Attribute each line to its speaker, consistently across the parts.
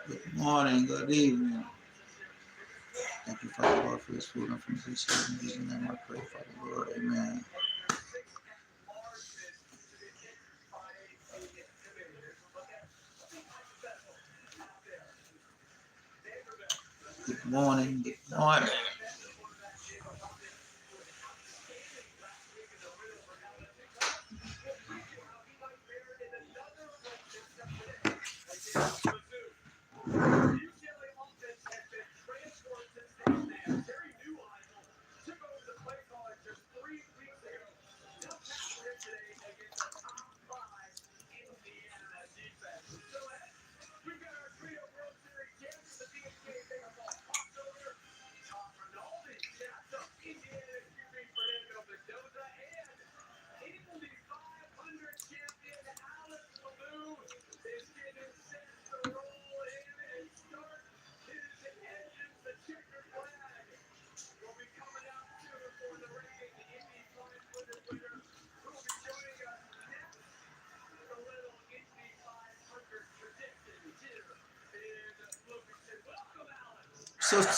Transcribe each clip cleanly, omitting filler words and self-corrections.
Speaker 1: Good morning, good evening. Thank you, Father God, for this food and from this serving. In Jesus' name I pray, Father Lord. Amen. Good morning, good morning.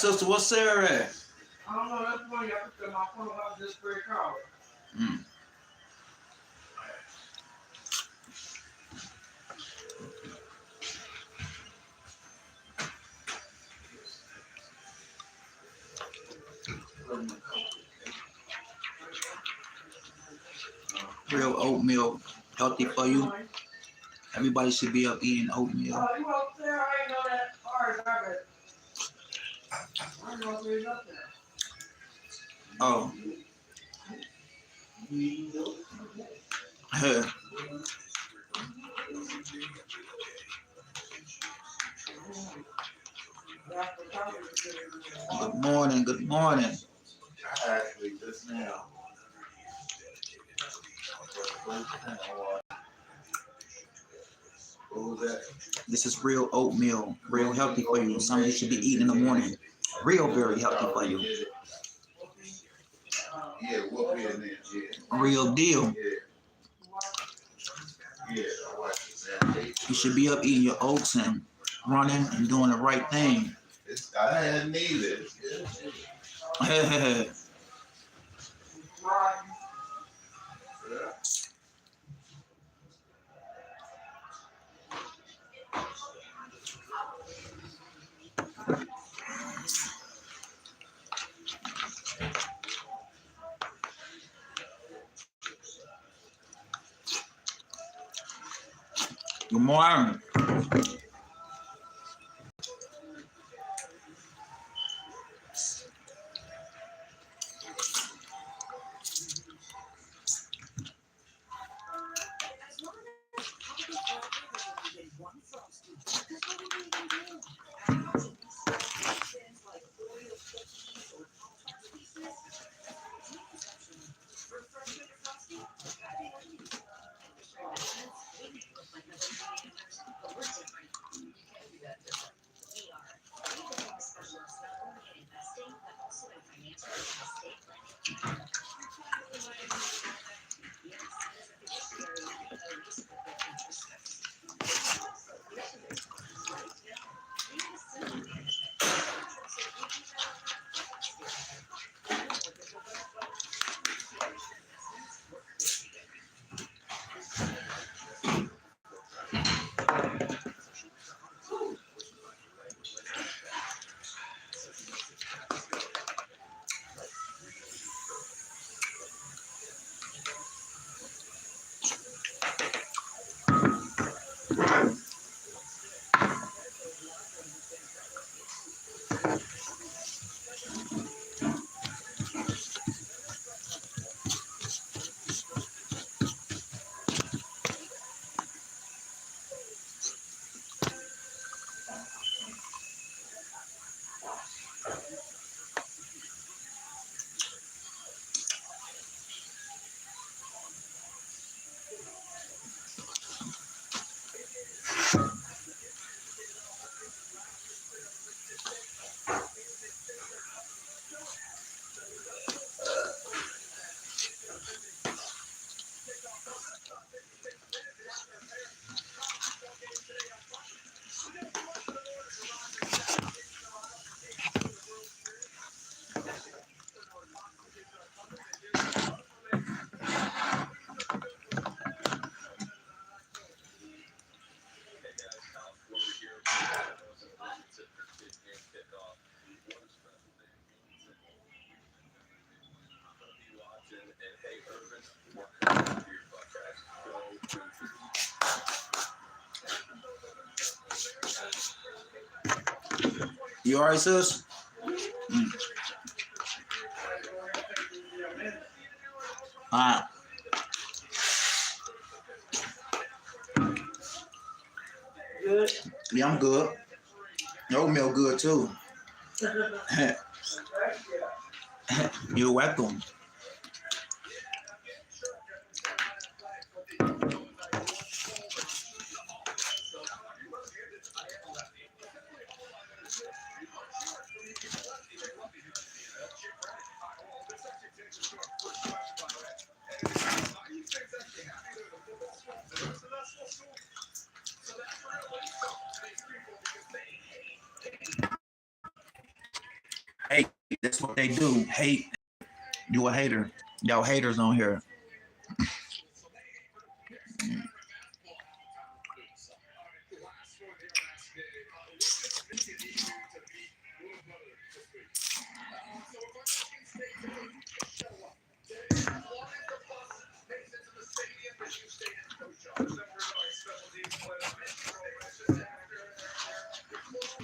Speaker 1: Sister, what's Sarah at?
Speaker 2: I don't know, that's funny. I picked up my phone out this very car.
Speaker 1: Real oatmeal, healthy for you. Everybody should be up eating oatmeal.
Speaker 2: Oh, you up there? I didn't know that. All right, got it. I didn't know there's up there.
Speaker 1: Oh. Good morning, good morning.
Speaker 3: Actually, just now.
Speaker 1: This is real oatmeal, real healthy for you. Something you should be eating in the morning. Real, very healthy for you.
Speaker 3: Yeah, we'll be in there, yeah.
Speaker 1: Real deal.
Speaker 3: Yeah,
Speaker 1: You should be up eating your oats and running and doing the right thing.
Speaker 3: I didn't need it.
Speaker 1: Good morning. You alright, sis? Mm. Alright.
Speaker 2: Good.
Speaker 1: Yeah, I'm good. Oatmeal good too. You're welcome. Hey, that's what they do. Hate. You a hater. Y'all haters on here.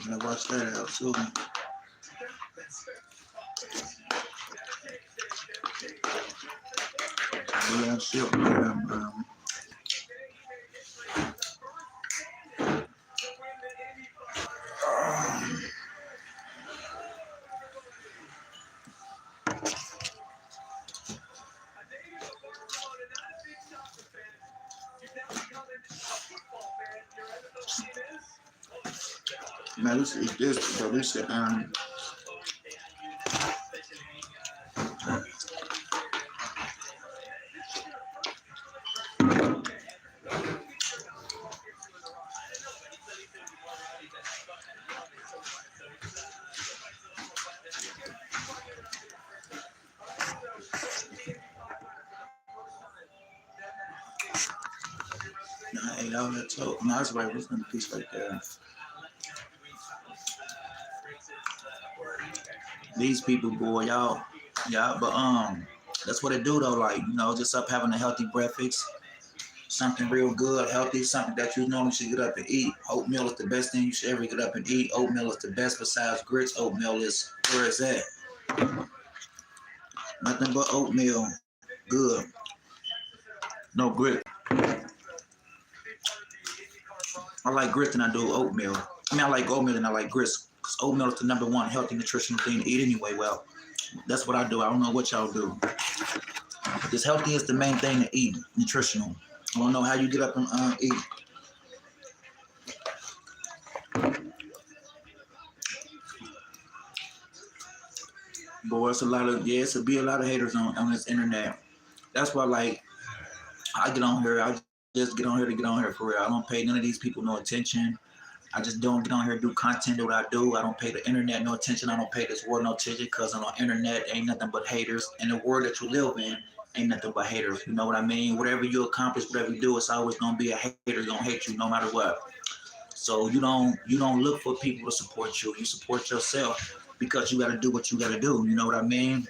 Speaker 1: I watch that out too. Yeah, shit. Man, let's eat this, but we said, I ate all that toast. No, that's right. What's in the piece right there? These people, boy, y'all, but that's what it do though. Like, just up having a healthy breakfast, something real good, healthy, something that you normally should get up and eat. Oatmeal is the best thing you should ever get up and eat. Oatmeal is the best besides grits. Oatmeal is where it's at. Nothing but oatmeal. Good. No grit. I like grits than I do oatmeal. I like oatmeal than I like grits. Because oatmeal is the number one healthy nutritional thing to eat anyway. Well, that's what I do. I don't know what y'all do. Because healthy is the main thing to eat, nutritional. I don't know how you get up and eat. Boy, it'll be a lot of haters on this internet. That's why, like, I get on here, I just get on here to get on here for real. I don't pay none of these people no attention. I just don't get on here and do content that I do. I don't pay the internet no attention. I don't pay this world no attention because on the internet ain't nothing but haters. And the world that you live in ain't nothing but haters. You know what I mean? Whatever you accomplish, whatever you do, it's always gonna be a hater gonna hate you no matter what. So you don't look for people to support you. You support yourself because you gotta do what you gotta do. You know what I mean?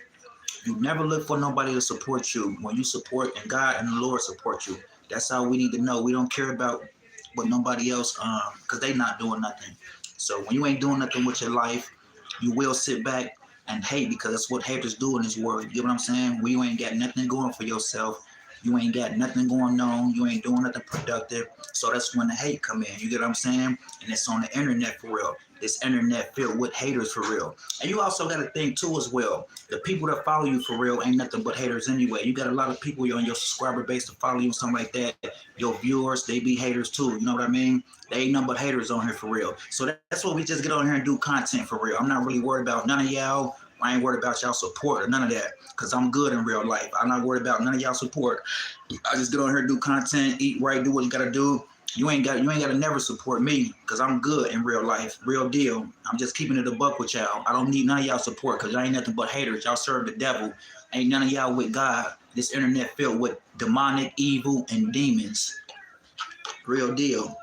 Speaker 1: You never look for nobody to support you. When you support and God and the Lord support you, that's all we need to know. We don't care about what nobody else, because they not doing nothing. So when you ain't doing nothing with your life, you will sit back and hate because that's what haters do in this world. You get what I'm saying? When you ain't got nothing going for yourself, you ain't got nothing going on, you ain't doing nothing productive. So that's when the hate come in. You get what I'm saying? And it's on the internet for real. This internet filled with haters for real. And you also got to think too as well. The people that follow you for real ain't nothing but haters anyway. You got a lot of people on your subscriber base to follow you and something like that. Your viewers, they be haters too. You know what I mean? They ain't nothing but haters on here for real. So that's what we just get on here and do content for real. I'm not really worried about none of y'all. I ain't worried about y'all support or none of that because I'm good in real life. I'm not worried about none of y'all support. I just get on here and do content, eat right, do what you got to do. You ain't got to never support me because I'm good in real life, real deal. I'm just keeping it a buck with y'all. I don't need none of y'all support because y'all ain't nothing but haters. Y'all serve the devil. Ain't none of y'all with God. This internet filled with demonic, evil, and demons. Real deal.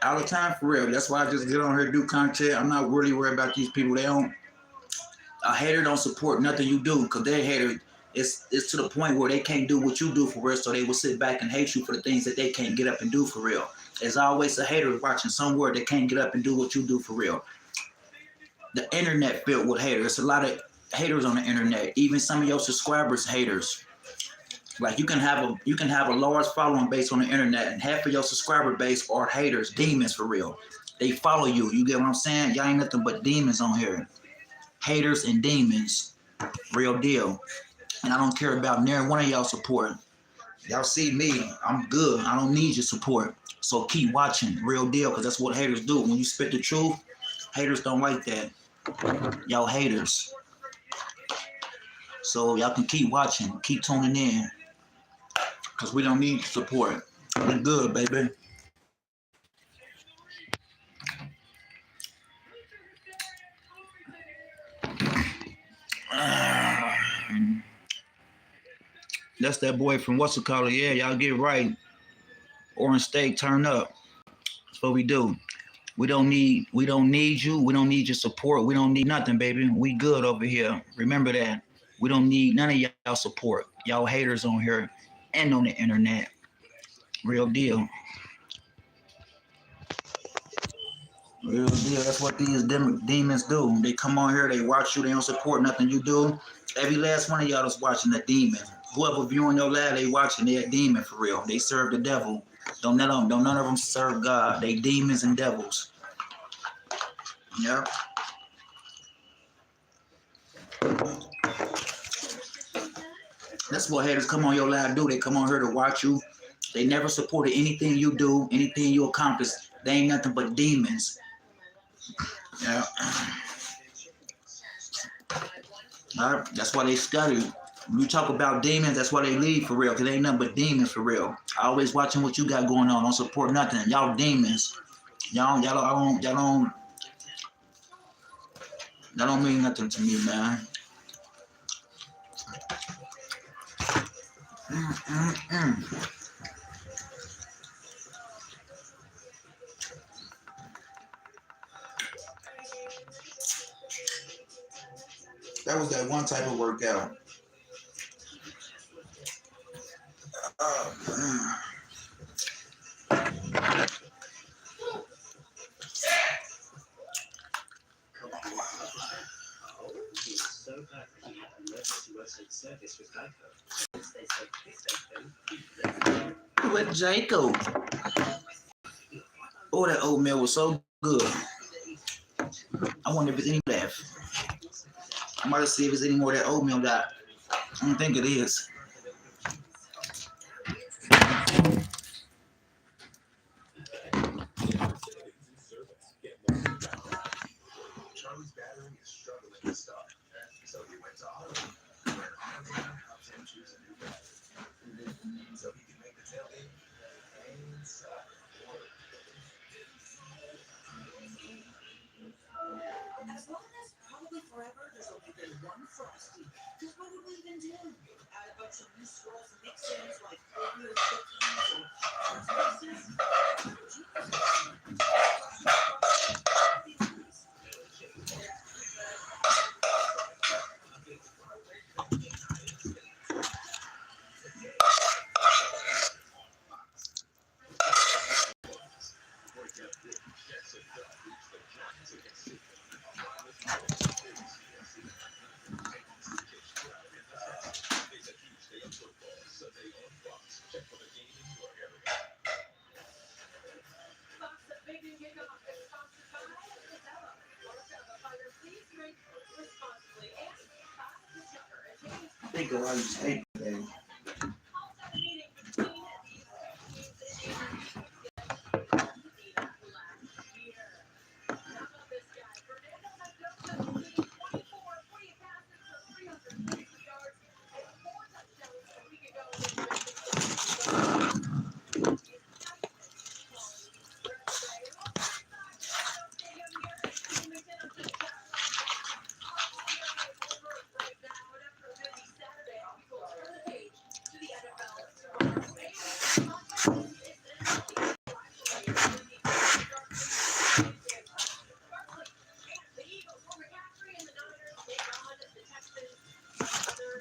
Speaker 1: All the time for real. That's why I just get on here and do content. I'm not really worried about these people. A hater don't support nothing you do because they hater. It's to the point where they can't do what you do for real, so they will sit back and hate you for the things that they can't get up and do for real. There's always a hater watching somewhere that can't get up and do what you do for real. The internet filled with haters. There's a lot of haters on the internet. Even some of your subscribers haters. Like you can have a large following base on the internet, and half of your subscriber base are haters, demons for real. They follow you. You get what I'm saying? Y'all ain't nothing but demons on here. Haters and demons. Real deal. And I don't care about near one of y'all support. Y'all see me, I'm good. I don't need your support. So keep watching. Real deal, because that's what haters do. When you spit the truth, haters don't like that. Y'all haters. So y'all can keep watching. Keep tuning in. Because we don't need support. We good, baby. That's that boy from what's it called? Yeah, y'all get right. Orange steak, turn up. That's what we do. We don't need you. We don't need your support. We don't need nothing, baby. We good over here. Remember that. We don't need none of y'all support. Y'all haters on here and on the internet. Real deal. Real deal. That's what these demons do. They come on here, they watch you, they don't support nothing you do. Every last one of y'all that's watching the demon. Whoever viewing your live, they watching, they a demon for real. They serve the devil. Don't none of them serve God. They demons and devils. Yeah. That's what haters come on your live do. They come on here to watch you. They never supported anything you do, anything you accomplish. They ain't nothing but demons. Yeah. All right. That's why they study. When you talk about demons, that's why they leave for real, because they ain't nothing but demons for real. Always watching what you got going on. Don't support nothing. Y'all demons. Y'all don't mean nothing to me, man. That was that one type of workout. With Jacob. Oh, that oatmeal was so good. I wonder if there's any left. I'm about to see if there's any more of that oatmeal that I don't think it is.
Speaker 2: As long as probably forever, there's only been one frosty. Because what would we even do? Add a bunch of new swirls and mix-ins like oatmeal cookies or mixes?
Speaker 1: I think I used to hate that.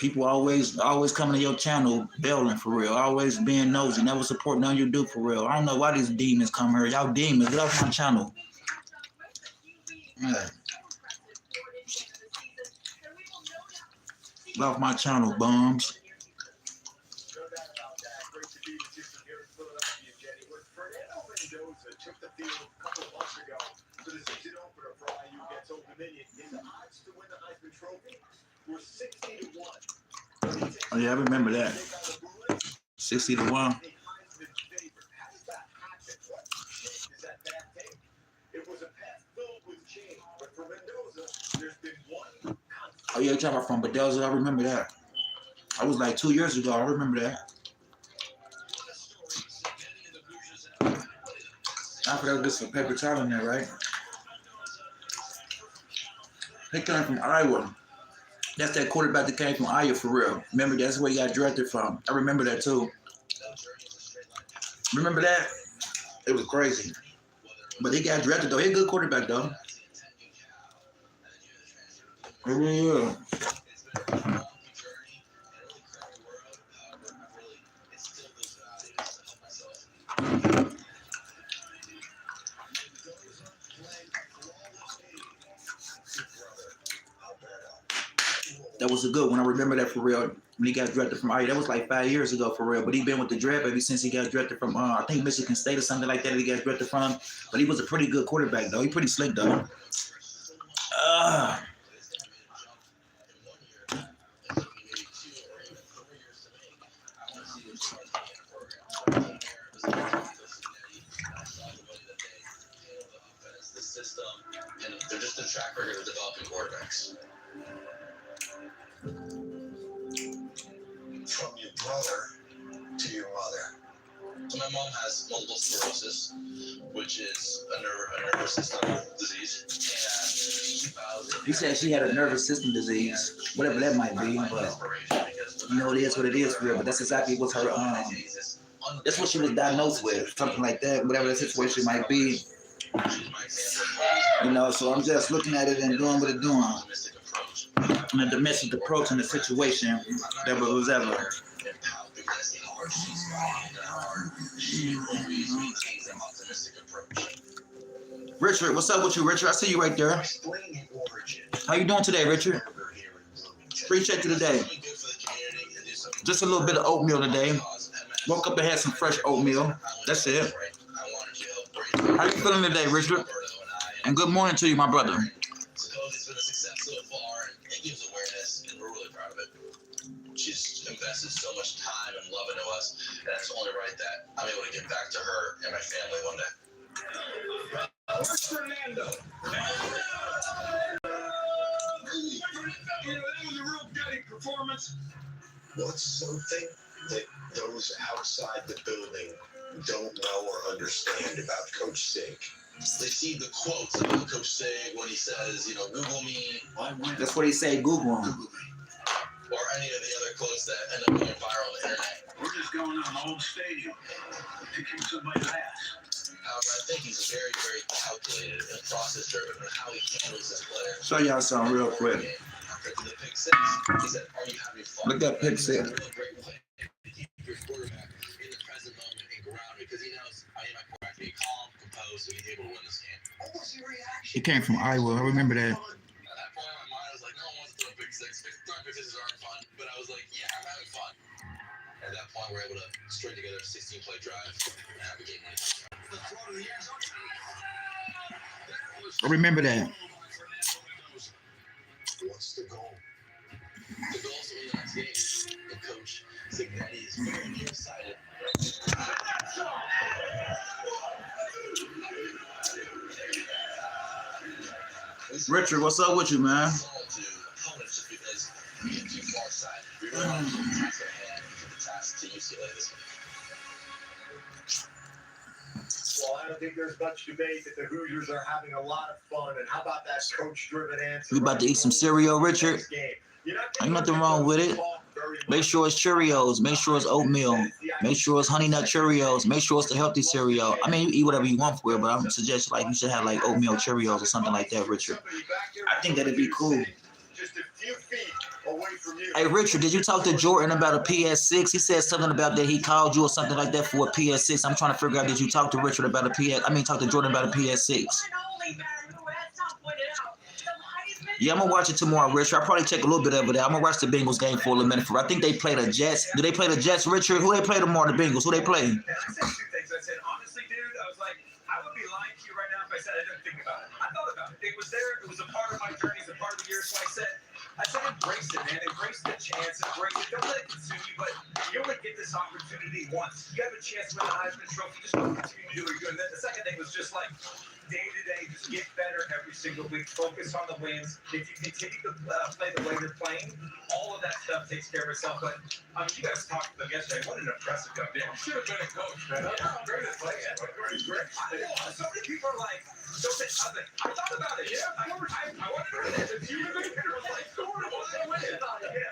Speaker 1: People always coming to your channel, bailing for real. Always being nosy, never support nothing you do for real. I don't know why these demons come here. Y'all demons, get off my channel. Yeah. Get off my channel, bums. Oh yeah, I remember that. 60-1. Oh yeah, you talking about from Bedelza? I remember that. I was like 2 years ago. I remember that. I forgot to get some paper towel in there, right? He came from Iowa. That's that quarterback that came from Iowa for real. Remember, that's where he got drafted from. I remember that too. Remember that? It was crazy. But he got drafted though. He's a good quarterback though. He really is. That was a good one. I remember that for real. When he got drafted from Iowa, that was like 5 years ago for real. But he been with the draft ever since he got drafted from, I think Michigan State or something like that. He got drafted from. But he was a pretty good quarterback though. He pretty slick though.
Speaker 4: And they're just a track record of developing quarterbacks. From your brother to your mother. So my mom has multiple sclerosis, which is a nervous system disease. And
Speaker 1: He said she had a nervous system disease, whatever that might be. But you know, it is what it is for real. But that's exactly what her that's what she was diagnosed with, something like that. Whatever the situation might be. You know, so I'm just looking at it and doing what it's doing. And the domestic approach in the situation, that was ever. Richard, what's up with you, Richard? I see you right there. How you doing today, Richard? Appreciate you today. Just a little bit of oatmeal today. Woke up and had some fresh oatmeal. That's it. How you feeling today, Richard? And good morning to you, my brother.
Speaker 4: It's been a success so far, and it gives awareness, and we're really proud of it. She's invested so much time and love into us, and it's only right that I'm able to give back to her and my family one day. Fernando. That was a real gutty performance. What's something that those outside the building don't know or understand about Coach Sig? They see the quotes about Coach Sig when he says, you know, Google me.
Speaker 1: That's what he said, Google him.
Speaker 4: Or any of the other quotes that end up going viral on the internet.
Speaker 5: We're just going on the old stadium to kick somebody's ass.
Speaker 4: However, I think he's very, very calculated and process-driven in how he handles his players.
Speaker 1: Show y'all something real quick.
Speaker 4: After the pick six, he said, "Are you having fun?"
Speaker 1: Look at pick six.
Speaker 4: Really great way to keep your quarterback in the present moment and grounded because he knows I need my quarterback to be calm, composed, so he's able to win this game. What was your reaction?
Speaker 1: He came from Iowa. I remember that.
Speaker 4: At that point in my mind, I was like, no one wants to throw pick six. Throwing pick sixes aren't fun, but I was like, yeah, I'm having fun. At that point, we're able to string together a 16-play drive and have a game winning touchdown.
Speaker 1: I remember that.
Speaker 4: What's the goal? The goal is to win the next game. And Coach Signetti is very nearsighted.
Speaker 1: Richard, what's up with you, man?
Speaker 5: Well, I don't think there's much debate that the Hoosiers are having a lot of fun. And how about that coach-driven answer?
Speaker 1: You about to eat some cereal, Richard? Ain't nothing wrong with it. Make sure it's Cheerios. Make sure it's oatmeal. Make sure it's Honey Nut Cheerios. Make sure it's the healthy cereal. I mean, you eat whatever you want for it, but I would suggest like you should have like oatmeal Cheerios or something like that, Richard. I think that'd be cool.
Speaker 5: Just a few feet away from from you.
Speaker 1: Hey, Richard, did you talk to Jordan about a PS6? He said something about that he called you or something like that for a PS6. I'm trying to figure out, did you talk to Richard about a PS? I mean, talk to Jordan about a PS6. Yeah, I'm gonna watch it tomorrow, Richard. I'll probably check a little bit of it out. I'm gonna watch the Bengals game for a minute. I think they play the Jets. Do they play the Jets, Richard? Who they play tomorrow? The Bengals. Who they play?
Speaker 5: I said two things. I said, honestly, dude, I was like, I would be lying to you right now if I said I didn't think about it. I thought about it. It was there. It was a part of my journey. It's a part of the year. So I said, embrace it, man. Embrace the chance. Embrace it. Don't let it consume you. But you only get this opportunity once. You have a chance to win the Heisman Trophy. Just continue to do what you're doing. Then the second thing was just like, day to day, just get better every single week. Focus on the wins. If you continue to play the way you're playing, all of that stuff takes care of itself. But I mean, you guys talked to them yesterday. What an impressive young man. Should have been a coach, man. I'm great at playing. Great. So many people are like, I thought about it. Yeah, I wanted to. If you really was like,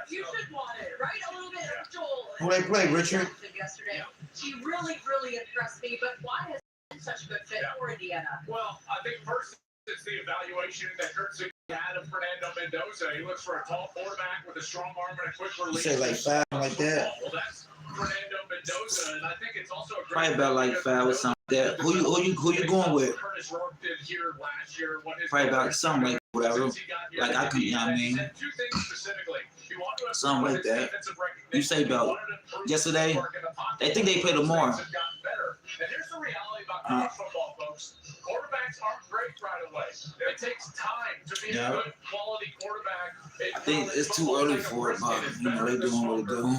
Speaker 2: You should want it, right? A little bit of Joel.
Speaker 1: Who they play, Richard?
Speaker 2: Yesterday, he really, really impressed me. But why has he been such a good fit for Indiana?
Speaker 5: Well, I think first it's the evaluation that Kurt Suzuki had of Fernando Mendoza. He looks for a tall quarterback with a strong arm and a quick release.
Speaker 1: You say like 5 like that?
Speaker 5: Well, that's Fernando Mendoza, and I think it's also a great
Speaker 1: Probably about like 5 or something like that. Who you going with?
Speaker 5: Curtis Rourke did here last year.
Speaker 1: Probably about something like whatever. Like I could, you know what I mean?
Speaker 5: Two things specifically.
Speaker 1: Something like that. You say about yesterday. They think they play tomorrow.
Speaker 5: And here's the reality about college football, folks. Quarterbacks aren't great right away. It takes time to be a good quality quarterback.
Speaker 1: I think it's too early for it, but you know they doing what they do.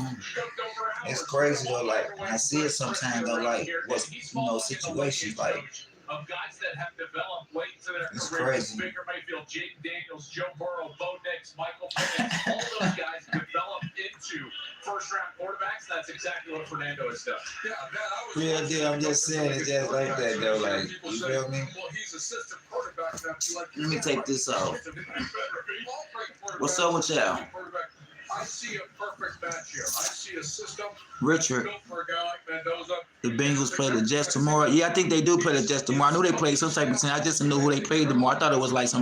Speaker 1: It's crazy though. Like I see it sometimes though. Like what's situations like.
Speaker 5: Of guys that have developed late into their
Speaker 1: It's
Speaker 5: careers,
Speaker 1: crazy.
Speaker 5: Baker Mayfield, Jaden Daniels, Joe Burrow, Bo Nix, Michael Penix, all those guys develop into first-round quarterbacks. That's exactly what Fernando has done. Yeah, man,
Speaker 1: Yeah, dude, I'm just saying it's just like that though. Like you feel me?
Speaker 5: Well, he's assistant quarterback now.
Speaker 1: Let me take this off. What's up with y'all?
Speaker 5: I see a perfect match here. I see a system
Speaker 1: Richard,
Speaker 5: built for a guy like Mendoza.
Speaker 1: the Bengals play the Jets tomorrow. Yeah, I think they do play the Jets tomorrow. I knew they played some type of team. I just didn't know who they played tomorrow. I thought it was like I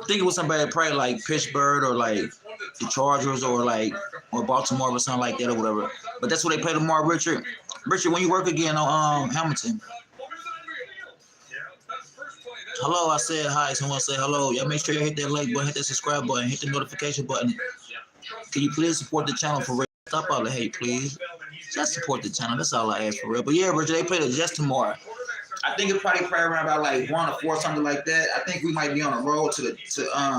Speaker 1: think it was somebody probably like Pittsburgh or like the Chargers or Baltimore or something like that or whatever. But that's what they play tomorrow, Richard. Richard, when you work again on Hamilton. Hello, I said hi. Someone say hello. Y'all make sure you hit that like button, hit that subscribe button, hit the notification button. Can you please support the channel for real? Stop all the hate, please. Just support the channel. That's all I ask for real. But yeah, Richard, they play the Jets tomorrow. I think it's probably around about like 1 or 4, something like that. I think we might be on the road to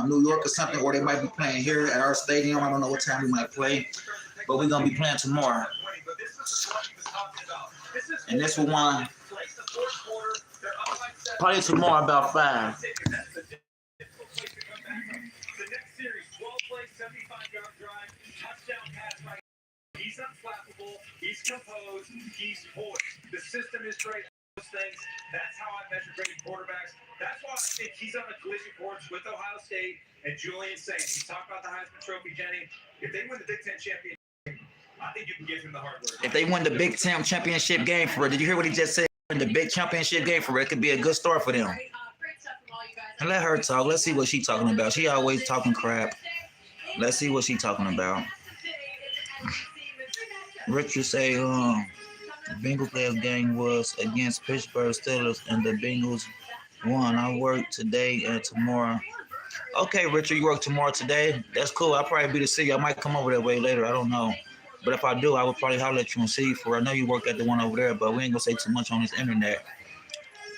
Speaker 1: New York or something, or they might be playing here at our stadium. I don't know what time we might play, but we're gonna be playing tomorrow. And this will one probably tomorrow about 5.
Speaker 5: He's unflappable. He's composed. He's poised. The system is great. Those things. That's how I measure great quarterbacks. That's why I think he's on the collision course with Ohio State and Julian Saint. You talk about the Heisman Trophy, Jenny. If they win the Big Ten championship, I think you can give him the hardware.
Speaker 1: If they win the Big Ten championship game for it, did you hear what he just said? In the big championship game for it, could be a good start for them. And let her talk. Let's see what she's talking about. She always talking crap. Let's see what she's talking about. Richard say, the Bengals last game was against Pittsburgh Steelers, and the Bengals won. I work today and tomorrow. Okay, Richard, you work tomorrow today? That's cool. I'll probably be to see you. I might come over that way later. I don't know. But if I do, I would probably holler at you and see you for. I know you work at the one over there, but we ain't gonna say too much on this internet.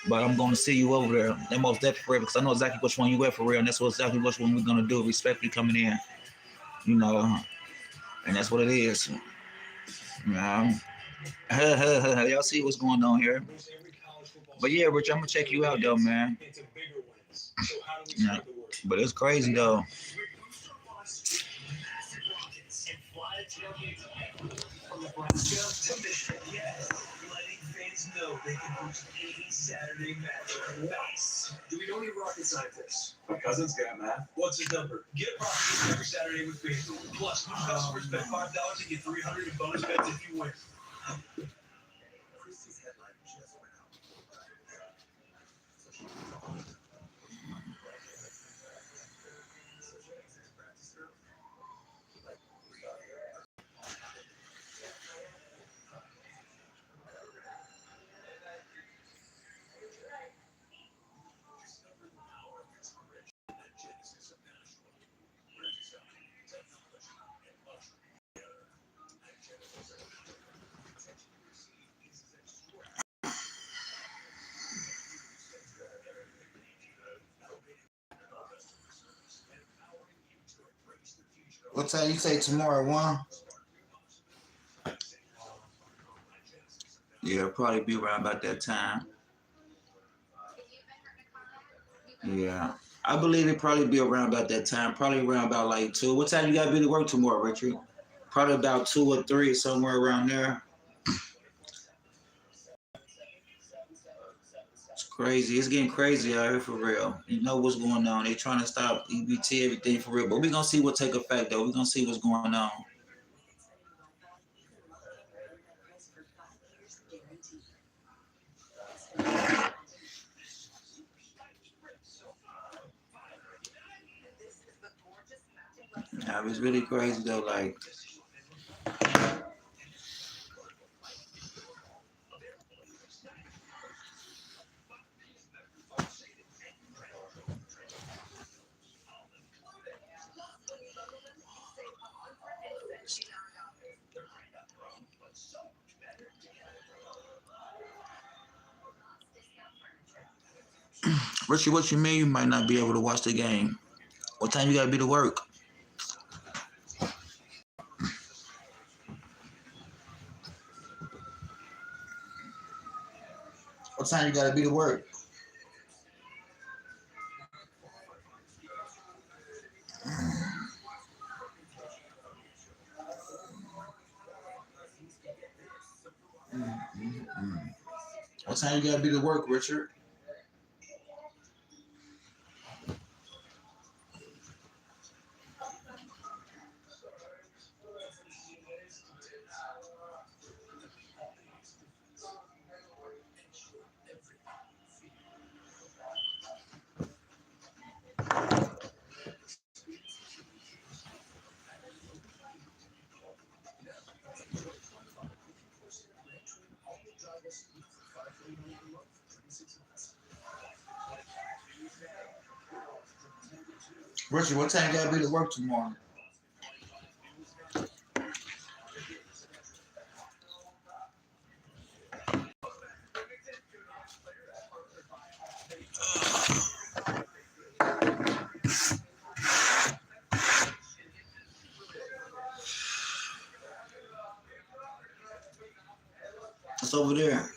Speaker 1: But I'm gonna see you over there. And most definitely for real, because I know exactly which one you at for real, and that's exactly which one we're gonna do. Respectfully coming in, you know, and that's what it is. Y'all see what's going on here. But yeah, Rich, I'm gonna check you out though, man. Yeah. But it's crazy though.
Speaker 5: From Nebraska to Michigan, yes, letting fans know they can host any Saturday match. Nice. Do we know any rocket scientists? My cousin's got math. What's his number? Get a rocket every Saturday with FanDuel. Plus, new customers bet $5 and get $300 in bonus bets if you win. Christie's headline just went out.
Speaker 1: What time you say tomorrow, 1? Yeah, probably be around about that time. Yeah. I believe it probably be around about that time. Probably around about like 2. What time you gotta be to work tomorrow, Richard? Probably about 2 or 3, somewhere around there. It's crazy. It's getting crazy out here for real. You know what's going on. They trying to stop EBT, everything for real. But we gonna see what take effect though. We gonna see what's going on. Yeah, it's really crazy though. Like, Richie, what you mean you might not be able to watch the game? What time you gotta be to work? What time you gotta be to work? What time you gotta be to work, Richard? Richard, what time you gotta be to work tomorrow? It's over there.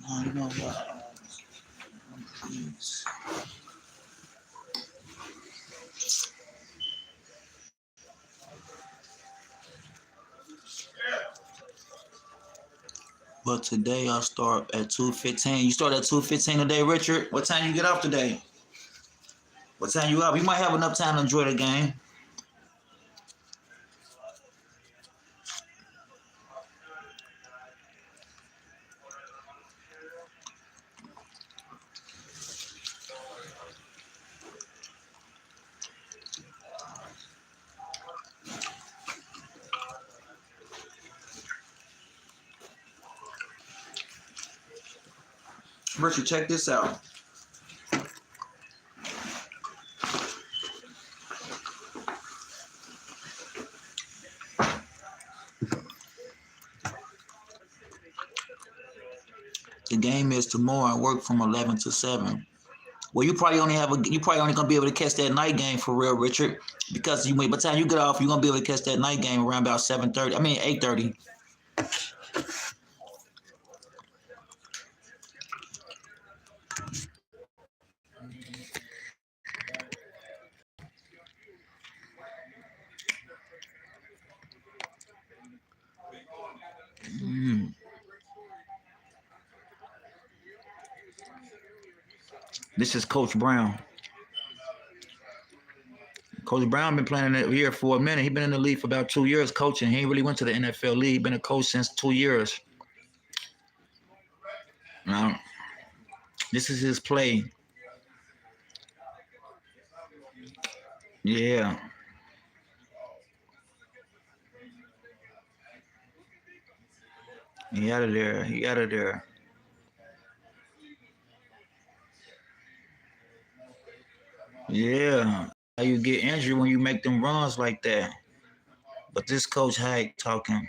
Speaker 1: I don't know what. But today I start at 2:15. You start at 2:15 today, Richard? What time you get off today? What time you up? You might have enough time to enjoy the game. Richard, check this out. The game is tomorrow. I work from 11 to 7. Well, you probably only gonna be able to catch that night game for real, Richard, because by the time you get off, you're gonna be able to catch that night game around about 7:30. I mean 8:30. This is Coach Brown. Coach Brown been playing in the here for a minute. He been in the league for about 2 years coaching. He ain't really went to the NFL league. Been a coach since 2 years. Now, this is his play. Yeah. He out of there. He out of there. Yeah. How you get injured when you make them runs like that. But this coach Hike talking.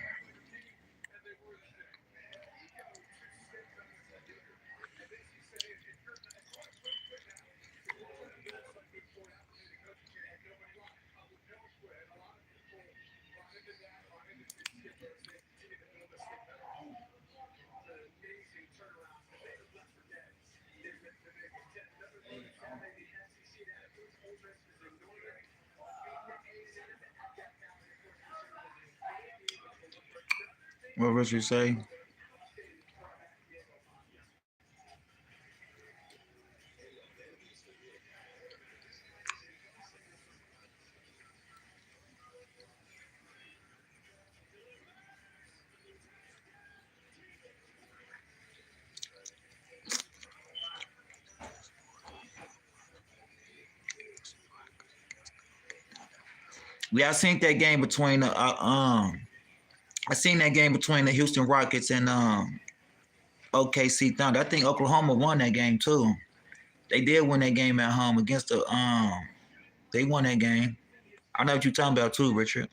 Speaker 1: What Richard say? Yeah, I seen that game between the I seen that game between the Houston Rockets and OKC Thunder. I think Oklahoma won that game too. They did win that game at home against the they won that game. I know what you're talking about too, Richard.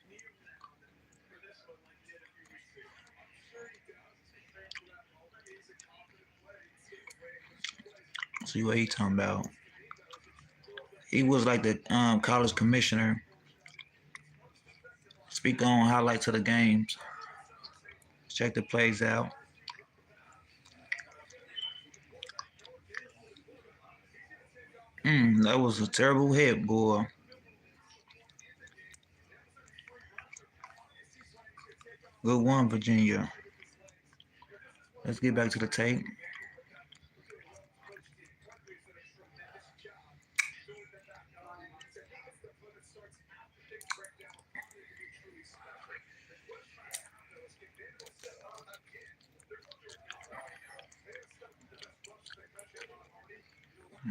Speaker 1: See what he talking about. He was like the college commissioner. Speak on highlights of the games. Check the plays out. That was a terrible hit, boy. Good one, Virginia. Let's get back to the tape.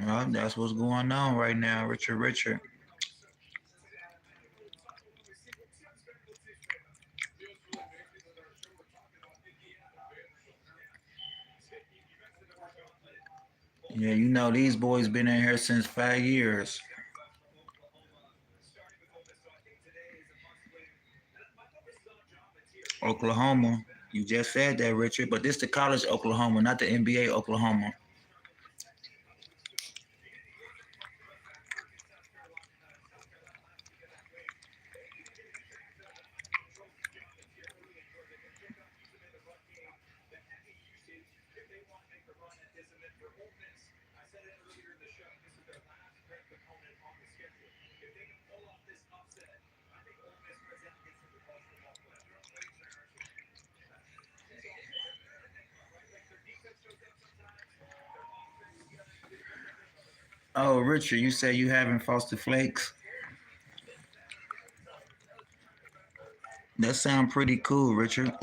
Speaker 1: Well, that's what's going on right now, Richard. Yeah, you know these boys been in here since 5 years. Oklahoma. You just said that, Richard, but this the college Oklahoma, not the NBA Oklahoma. Oh, Richard, you say you having Frosted Flakes? That sound pretty cool, Richard.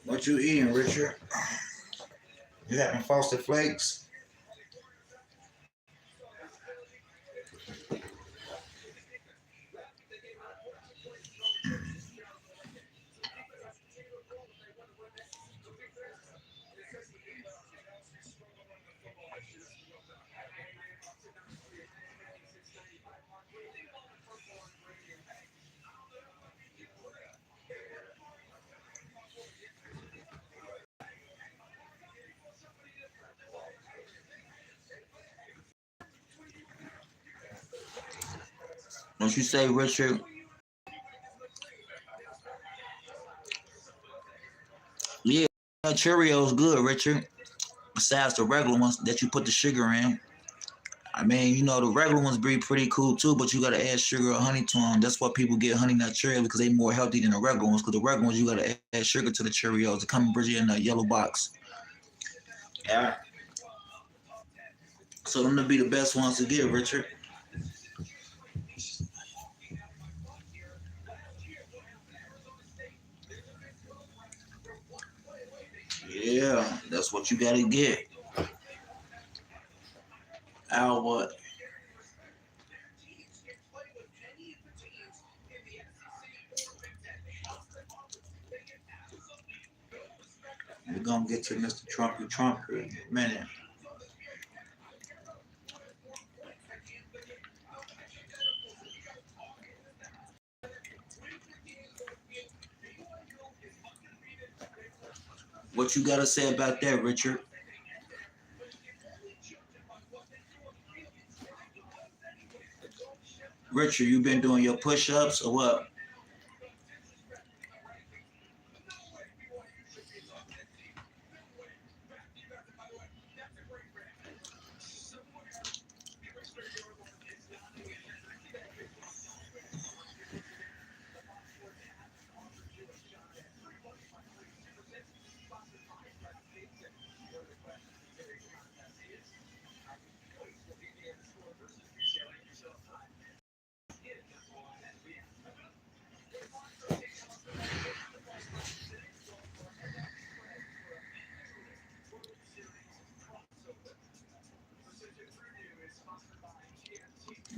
Speaker 1: What you eating, Richard? You having Frosted Flakes? Don't you say, Richard? Yeah, Cheerios good, Richard. Besides the regular ones that you put the sugar in. I mean, you know, the regular ones be pretty cool too, but you gotta add sugar or honey to them. That's why people get honey nut Cheerios, because they more healthy than the regular ones. Because the regular ones, you gotta add sugar to the Cheerios. They come in Bridget in the yellow box. Yeah. So them to be the best ones to get, Richard. Yeah, that's what you gotta get. Al, what? We're gonna get to Mr. Trump here in a minute. What you gotta say about that, Richard? Richard, you been doing your push-ups or what?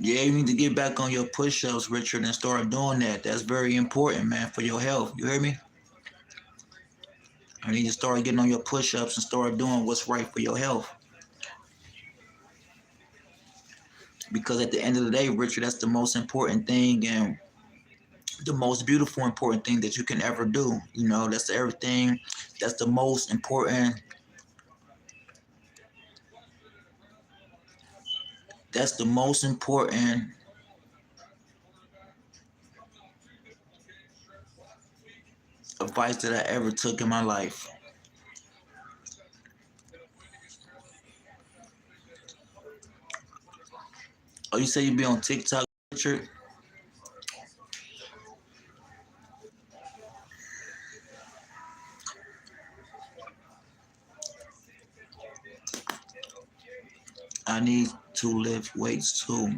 Speaker 1: Yeah, you need to get back on your push-ups, Richard, and start doing that. That's very important, man, for your health. You hear me? I need to start getting on your push-ups and start doing what's right for your health. Because at the end of the day, Richard, that's the most important thing and the most beautiful, important thing that you can ever do. You know, that's everything. That's the most important. That's the most important advice that I ever took in my life. Oh, you say you be on TikTok, Richard? I need to lift weights too.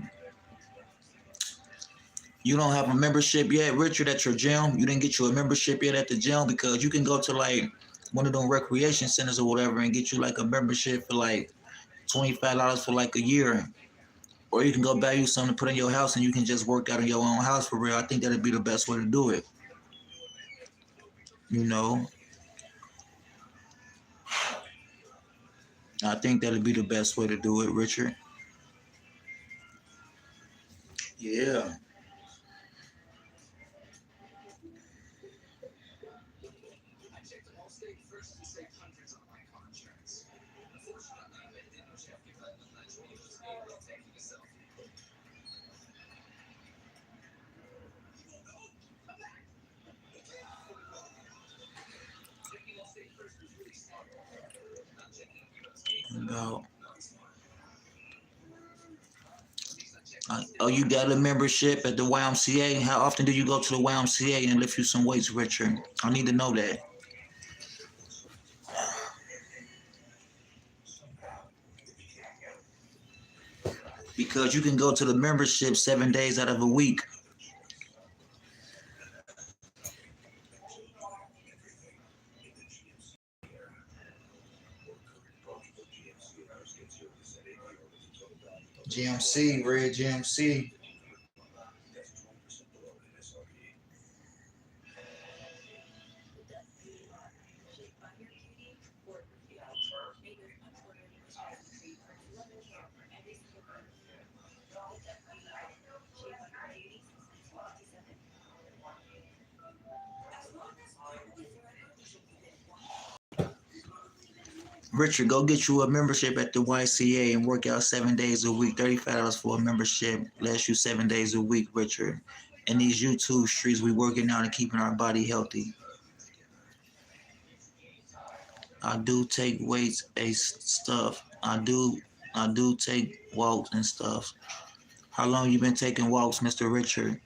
Speaker 1: You don't have a membership yet, Richard, at your gym? You didn't get you a membership yet at the gym? Because you can go to like one of them recreation centers or whatever and get you like a membership for like $25 for like a year. Or you can go buy you something to put in your house and you can just work out in your own house for real. I think that'd be the best way to do it. You know? I think that'd be the best way to do it, Richard. Yeah. About. Oh, you got a membership at the YMCA? How often do you go to the YMCA and lift you some weights, Richard? I need to know that. Because you can go to the membership 7 days out of a week. GMC, red GMC. Richard, go get you a membership at the YCA and work out 7 days a week. $35 for a membership lasts you 7 days a week, Richard. In these YouTube streets, we working out and keeping our body healthy. I do take weights, stuff. I do I do take walks and stuff. How long you been taking walks, Mr. Richard?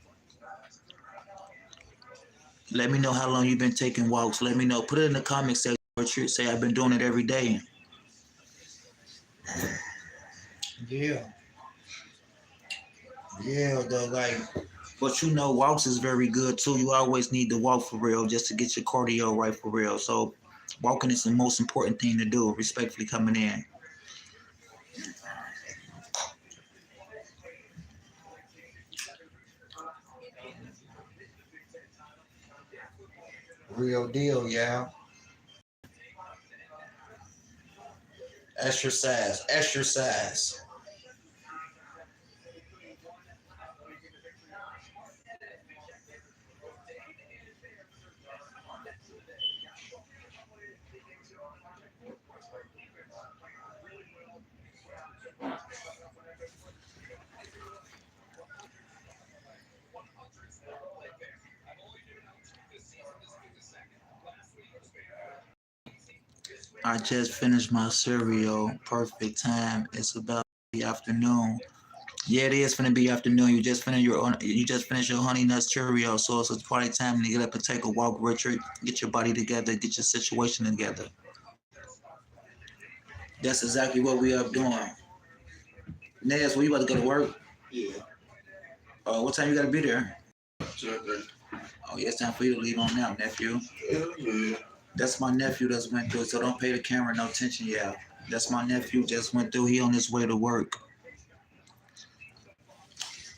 Speaker 1: Let me know how long you've been taking walks. Let me know. Put it in the comment section, Richard. Say I've been doing it every day. Yeah. Yeah, though, like, but you know, walks is very good too. You always need to walk for real just to get your cardio right for real. So, walking is the most important thing to do. Respectfully coming in. Real deal, yeah. Exercise, exercise. I just finished my cereal. Perfect time. It's about the afternoon. Yeah, it is finna be afternoon. You just finished your honey nut Cheerio, so it's probably time to get up and take a walk, Richard. Get your body together, get your situation together. That's exactly what we are doing. Naz, when you about to go to work?
Speaker 3: Yeah.
Speaker 1: What time you gotta be there?
Speaker 3: 10:30.
Speaker 1: Oh, yeah, it's time for you to leave on now, nephew.
Speaker 3: Hell yeah.
Speaker 1: That's my nephew that's went through, so don't pay the camera no attention, yeah. That's my nephew just went through. He on his way to work.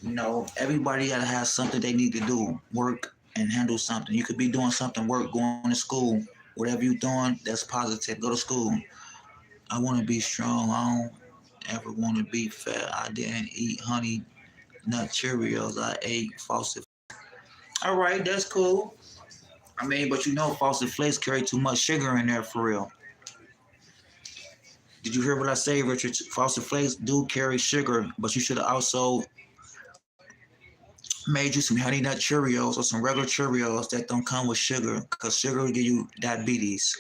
Speaker 1: You know, everybody gotta have something they need to do, work and handle something. You could be doing something, work, going to school, whatever you're doing, that's positive. Go to school. I want to be strong. I don't ever want to be fat. I didn't eat honey nut Cheerios. I ate Frosted. All right, that's cool. I mean, but you know, Frosted Flakes carry too much sugar in there for real. Did you hear what I say, Richard? Frosted Flakes do carry sugar, but you should have also made you some honey nut Cheerios or some regular Cheerios that don't come with sugar, because sugar will give you diabetes.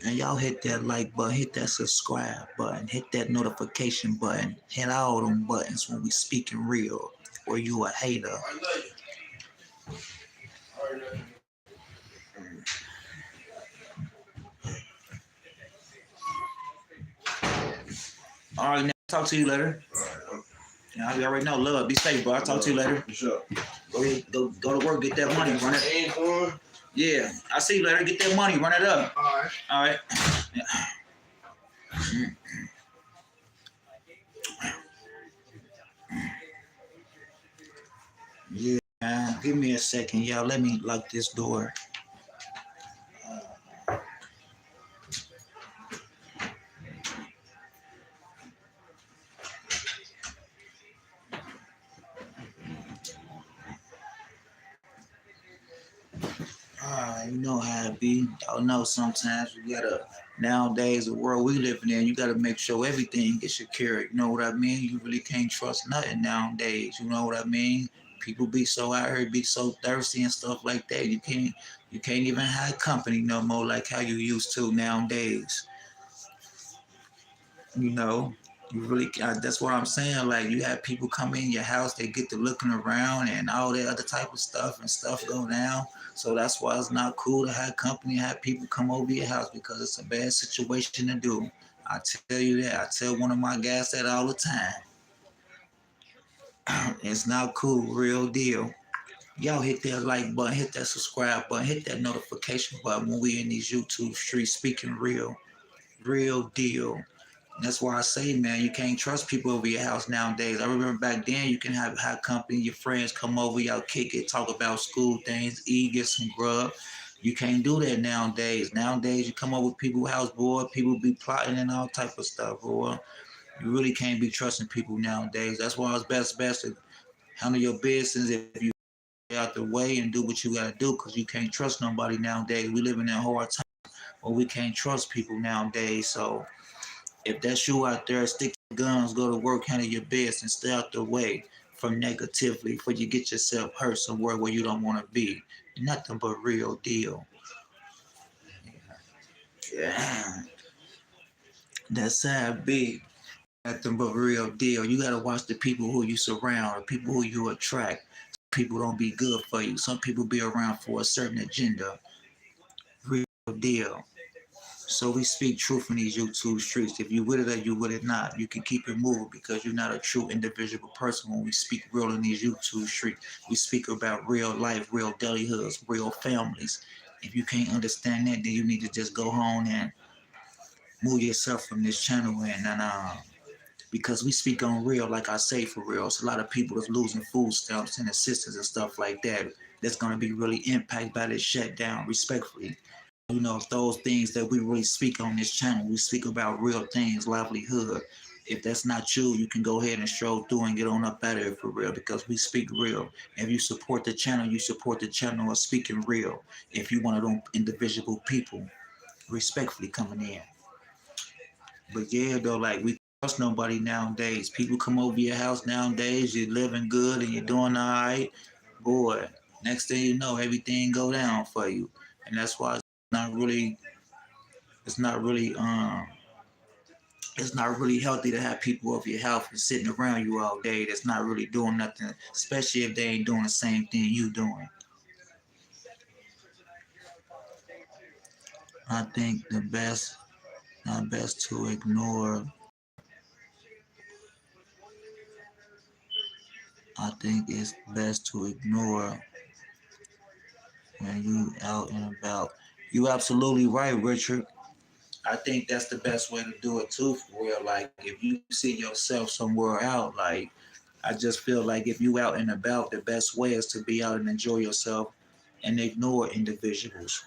Speaker 1: And y'all hit that like button, hit that subscribe button, hit that notification button, hit all them buttons when we speaking real, or you a hater.
Speaker 3: I love you. All right,
Speaker 1: All right, now talk to you later. Yeah, you already know, love, be safe, bro. I'll talk to you later.
Speaker 3: For sure.
Speaker 1: Go to work, get that money, run it.
Speaker 3: Ain't for.
Speaker 1: Yeah, I'll see you later. Get that money, run it up.
Speaker 3: All right.
Speaker 1: All right. Yeah, give me a second, y'all. Let me lock this door. You know how it be. Y'all know sometimes you gotta, nowadays, the world we living in, you gotta make sure everything gets secured. You know what I mean? You really can't trust nothing nowadays. You know what I mean? People be so out here, be so thirsty and stuff like that. You can't even have company no more like how you used to nowadays. You know, you really, that's what I'm saying. Like, you have people come in your house, they get to looking around and all that other type of stuff, and stuff go down. So that's why it's not cool to have company, have people come over your house, because it's a bad situation to do. I tell you that. I tell one of my guys that all the time. It's not cool, real deal. Y'all hit that like button, hit that subscribe button, hit that notification button when we in these YouTube streets speaking real deal. That's why I say, man, you can't trust people over your house nowadays. I remember back then, you can have company, your friends come over, y'all kick it, talk about school things, eat, get some grub. You can't do that nowadays. Nowadays, you come over with people's house, boy, people be plotting and all type of stuff, boy. You really can't be trusting people nowadays. That's why it's best to handle your business if you get out the way and do what you gotta do, because you can't trust nobody nowadays. We live in a hard time where we can't trust people nowadays, so if that's you out there, stick to guns, go to work, handle your business, stay out the way. from negatively before you get yourself hurt somewhere where you don't want to be. Nothing but real deal. Yeah, that's how it be. Nothing but real deal. You gotta watch the people who you surround, the people who you attract. People don't be good for you. Some people be around for a certain agenda. Real deal. So we speak truth in these YouTube streets. If you with it or you with it not, you can keep it moving because you're not a true individual person when we speak real in these YouTube streets. We speak about real life, real daily hoods, real families. If you can't understand that, then you need to just go home and move yourself from this channel and because we speak on real, like I say, for real. So a lot of people is losing food stamps and assistance and stuff like that. That's gonna be really impacted by this shutdown, respectfully. You know, those things that we really speak on this channel. We speak about real things, livelihood. If that's not you, you can go ahead and stroll through and get on up out of here for real because we speak real. If you support the channel, you support the channel of speaking real. If you one of them individual people, respectfully coming in. But yeah, though, like we trust nobody nowadays. People come over your house nowadays. You're living good and you're doing all right. Boy, next thing you know, everything go down for you, and that's why not really, it's not really, it's not really healthy to have people over your house and sitting around you all day. That's not really doing nothing, especially if they ain't doing the same thing you doing. I think the best, not best to ignore. I think it's best to ignore when you out and about. You absolutely right, Richard. I think that's the best way to do it too, for real. Like if you see yourself somewhere out, like I just feel like if you out and about, the best way is to be out and enjoy yourself and ignore individuals.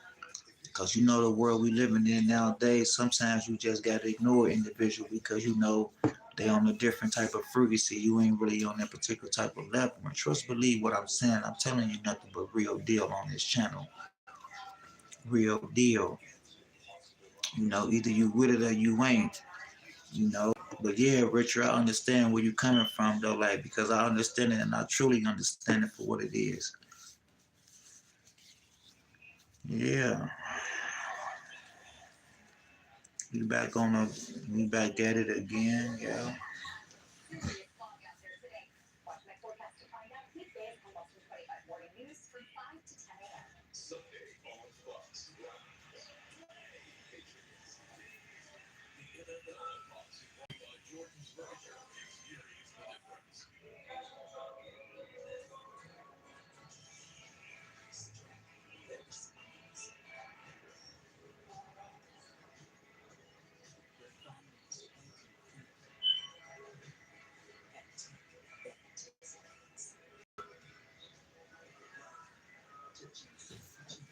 Speaker 1: Because you know the world we living in nowadays, sometimes you just gotta ignore individuals because you know they on a different type of frequency. You ain't really on that particular type of level. And trust believe what I'm saying. I'm telling you nothing but real deal on this channel. Real deal. You know, either you with it or you ain't. You know. But yeah, Richard, I understand where you coming from though, like because I understand it and I truly understand it for what it is. Yeah. We back at it again, yeah.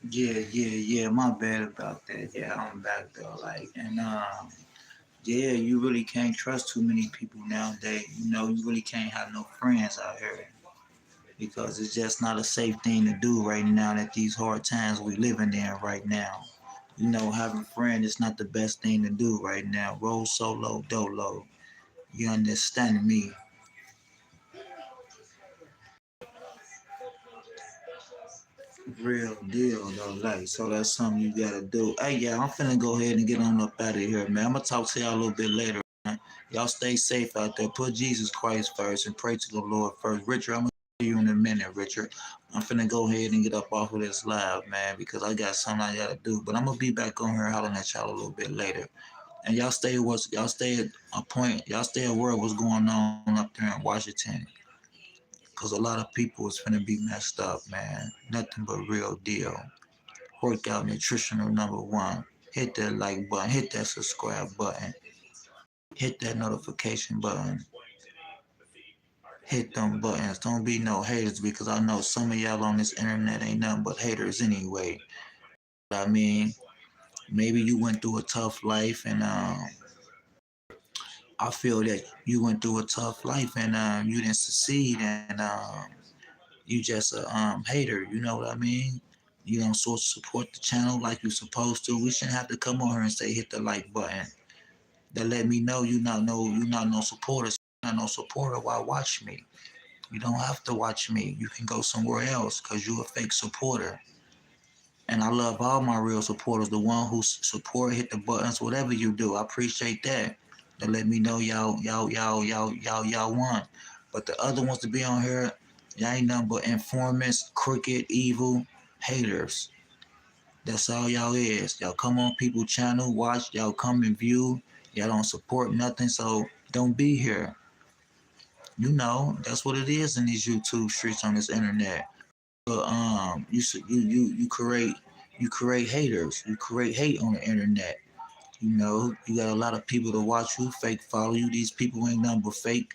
Speaker 1: Yeah. My bad about that. Yeah, I'm back though. Like, and yeah, you really can't trust too many people nowadays. You know, you really can't have no friends out here because it's just not a safe thing to do right now at these hard times we living in right now. You know, having friends is not the best thing to do right now. Roll solo, dolo. You understand me? Real deal though, like so that's something you gotta do. Hey, yeah, I'm finna go ahead and get on up out of here, man. I'm gonna talk to y'all a little bit later. Man. Y'all stay safe out there. Put Jesus Christ first and pray to the Lord first. Richard, I'm gonna see you in a minute, Richard. I'm finna go ahead and get up off of this live, man, because I got something I gotta do. But I'm gonna be back on here hollering at y'all a little bit later. And y'all stay at a point, y'all stay aware of what's going on up there in Washington. Cause a lot of people is finna be messed up, man. Nothing but real deal. Workout nutritional number one. Hit that like button, hit that subscribe button, hit that notification button, hit them buttons. Don't be no haters because I know some of y'all on this internet ain't nothing but haters anyway. I mean, maybe you went through a tough life and I feel that you went through a tough life and you didn't succeed and you just a hater, you know what I mean? You don't sort of support the channel like you're supposed to. We shouldn't have to come on here and say hit the like button. That let me know you not no supporter. You're not no supporter. Why watch me? You don't have to watch me. You can go somewhere else because you're a fake supporter. And I love all my real supporters, the one who support, hit the buttons, whatever you do. I appreciate that. To let me know y'all won. But the other ones to be on here, y'all ain't nothing but informants, crooked, evil, haters. That's all y'all is. Y'all come on people channel, watch, y'all come and view. Y'all don't support nothing, so don't be here. You know, that's what it is in these YouTube streets on this internet. But you create haters. You create hate on the internet. You know, you got a lot of people to watch you, fake follow you. These people ain't nothing but fake.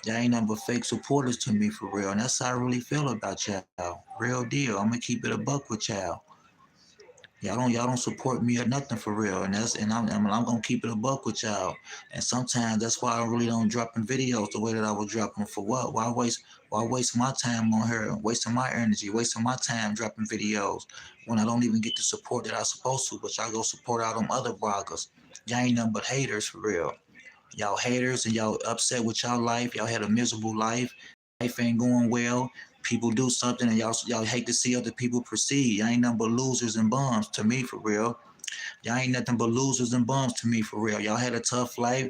Speaker 1: Y'all ain't nothing but fake supporters to me for real. And that's how I really feel about y'all. Real deal. I'm gonna keep it a buck with y'all. Y'all don't support me or nothing for real, and I'm gonna keep it a buck with y'all. And sometimes that's why I really don't drop in videos the way that I would drop them. For what? Why waste my time on here, wasting my energy, wasting my time dropping videos when I don't even get the support that I supposed to? But y'all go support all them other bloggers. Y'all ain't nothing but haters for real. Y'all haters and y'all upset with y'all life. Y'all had a miserable life. Life ain't going well. People do something and y'all hate to see other people proceed. Y'all ain't nothing but losers and bums to me for real. Y'all ain't nothing but losers and bums to me for real. Y'all had a tough life,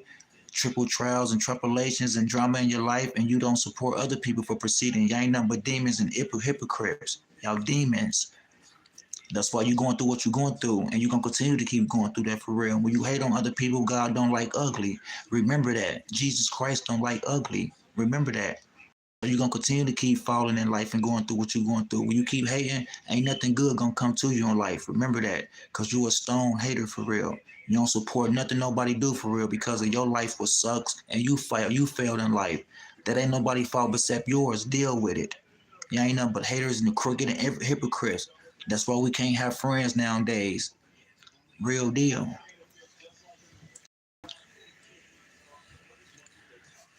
Speaker 1: triple trials and tribulations and drama in your life, and you don't support other people for proceeding. Y'all ain't nothing but demons and hypocrites. Y'all demons. That's why you're going through what you're going through, and you're going to continue to keep going through that for real. When you hate on other people, God don't like ugly. Remember that. Jesus Christ don't like ugly. Remember that. So you're going to continue to keep falling in life and going through what you're going through. When you keep hating, ain't nothing good going to come to you in life. Remember that, because you a stone hater for real. You don't support nothing nobody do for real because of your life what sucks, and you failed in life. That ain't nobody's fault except yours. Deal with it. You ain't nothing but haters and crooked and hypocrites. That's why we can't have friends nowadays. Real deal.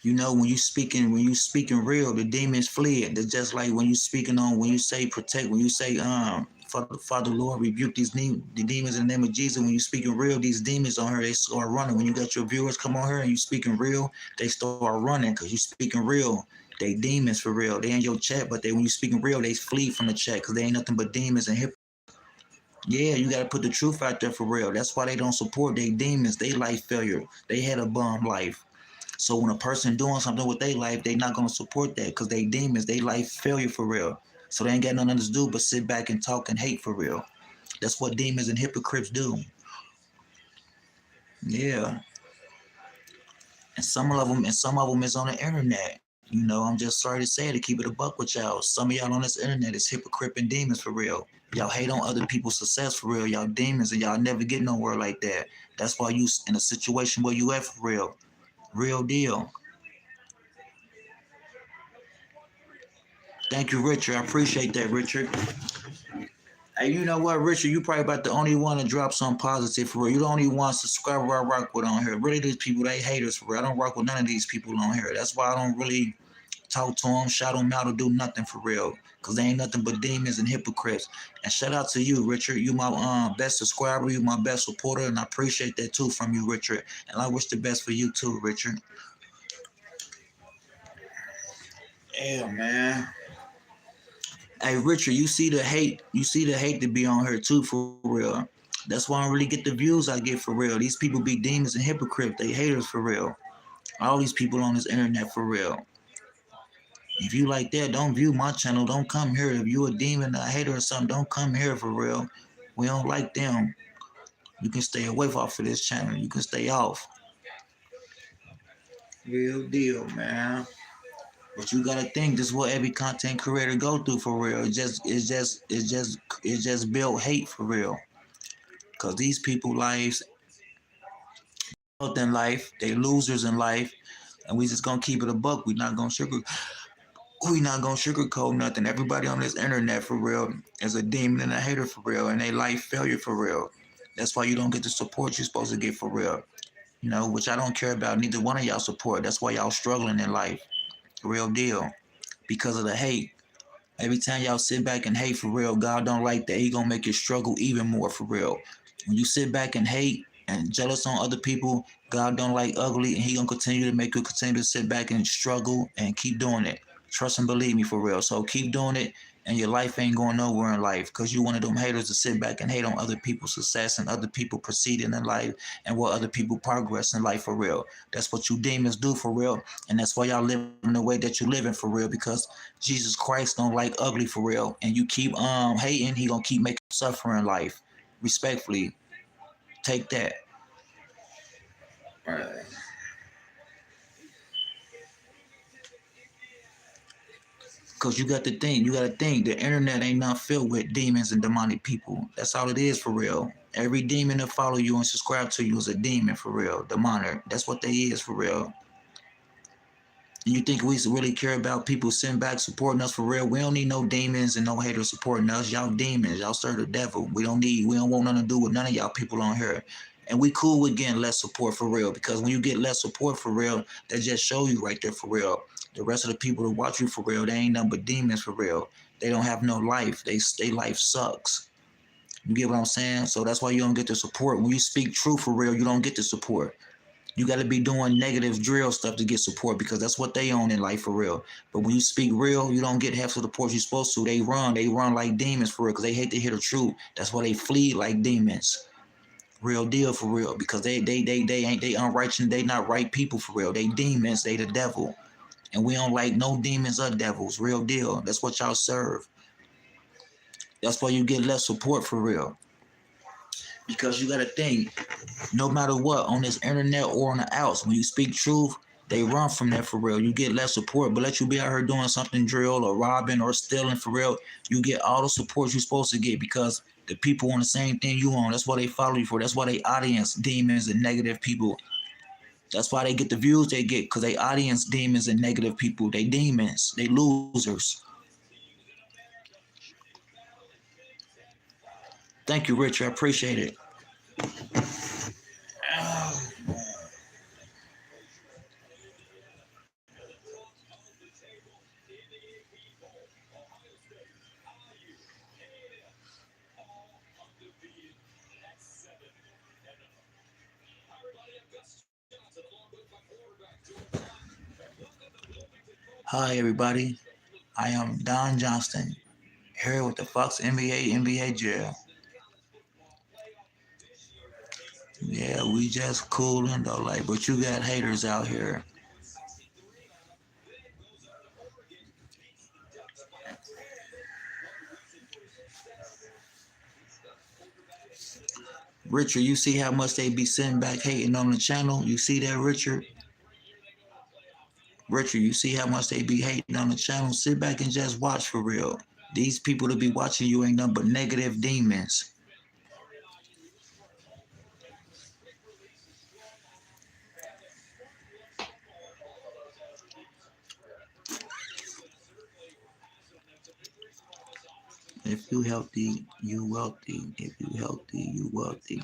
Speaker 1: You know, when you speaking real, the demons fled. That's just like when you say protect, when you say Father Lord rebuke the demons in the name of Jesus. When you speaking real, these demons on here they start running. When you got your viewers come on here and you speaking real, they start running because you speaking real. They demons for real. They in your chat, but when you speaking real, they flee from the chat because they ain't nothing but demons and hypocrites. Yeah, you got to put the truth out there for real. That's why they don't support they demons. They life failure. They had a bum life. So when a person doing something with their life, they not gonna support that because they demons. They life failure for real. So they ain't got nothing to do but sit back and talk and hate for real. That's what demons and hypocrites do. Yeah, and some of them is on the internet. You know, I'm just sorry to say it, to keep it a buck with y'all. Some of y'all on this internet is hypocrite and demons for real. Y'all hate on other people's success for real. Y'all demons and y'all never get nowhere like that. That's why you in a situation where you at for real. Real deal. Thank you, Richard. I appreciate that, Richard. Hey, you know what, Richard? You probably about the only one to drop something positive for real. You the only one subscriber I rock with on here. Really, these people, they haters for real. I don't rock with none of these people on here. That's why I don't really talk to them, shout them out, or do nothing for real. Because they ain't nothing but demons and hypocrites. And shout out to you, Richard. You my best subscriber. You my best supporter. And I appreciate that too from you, Richard. And I wish the best for you too, Richard. Yeah, man. Hey Richard, you see the hate to be on her too for real. That's why I don't really get the views I get for real. These people be demons and hypocrites. They haters for real. All these people on this internet for real. If you like that, don't view my channel. Don't come here. If you a demon, a hater or something, don't come here for real. We don't like them. You can stay away off of this channel. You can stay off. Real deal, man. But you gotta think this is what every content creator go through for real. It's just built hate for real. Cause these people lives in life, they losers in life, and we just gonna keep it a buck. We not gonna sugarcoat nothing. Everybody on this internet for real is a demon and a hater for real, and they life failure for real. That's why you don't get the support you're supposed to get for real. You know, which I don't care about. Neither one of y'all support. That's why y'all struggling in life. Real deal. Because of the hate. Every time y'all sit back and hate for real, God don't like that. He gonna make you struggle even more for real. When you sit back and hate and jealous on other people, God don't like ugly, and He gonna continue to make you continue to sit back and struggle and keep doing it. Trust and believe me for real. So keep doing it, and your life ain't going nowhere in life because you one of them haters to sit back and hate on other people's success and other people proceeding in life and what other people progress in life for real. That's what you demons do for real, and that's why y'all living the way that you living for real because Jesus Christ don't like ugly for real, and you keep hating, he gonna keep making you suffer in life. Respectfully, take that. Right. Cause you gotta think, the internet ain't not filled with demons and demonic people. That's all it is for real. Every demon that follow you and subscribe to you is a demon for real, demonic. That's what they is for real. And you think we really care about people sitting back supporting us for real? We don't need no demons and no haters supporting us. Y'all demons, y'all serve the devil. We don't want nothing to do with none of y'all people on here. And we cool with getting less support for real because when you get less support for real, that just show you right there for real. The rest of the people that watch you for real, they ain't nothing but demons for real. They don't have no life. They life sucks. You get what I'm saying? So that's why you don't get the support. When you speak truth for real, you don't get the support. You got to be doing negative drill stuff to get support because that's what they own in life for real. But when you speak real, you don't get half of the support you're supposed to. They run like demons for real because they hate to hear the truth. That's why they flee like demons. Real deal for real because they unrighteous. They not right people for real. They demons. They the devil. And we don't like no demons or devils. Real deal. That's what y'all serve. That's why you get less support for real. Because you got to think, no matter what, on this internet or on the outs, when you speak truth, they run from that for real. You get less support, but let you be out here doing something drill or robbing or stealing for real, you get all the support you're supposed to get because the people on the same thing you on. That's why they follow you for. That's why they audience demons and negative people. That's why they get the views they get because they audience demons and negative people. They demons. They losers. Thank you, Richard. I appreciate it. Hi, everybody. I am Don Johnston, here with the Fox NBA Jail. Yeah, we just cooling though, like, but you got haters out here. Richard, you see how much they be sitting back hating on the channel? You see that, Richard? Richard, you see how much they be hating on the channel? Sit back and just watch for real. These people that be watching you ain't nothing but negative demons. If you healthy, you wealthy. If you healthy, you wealthy.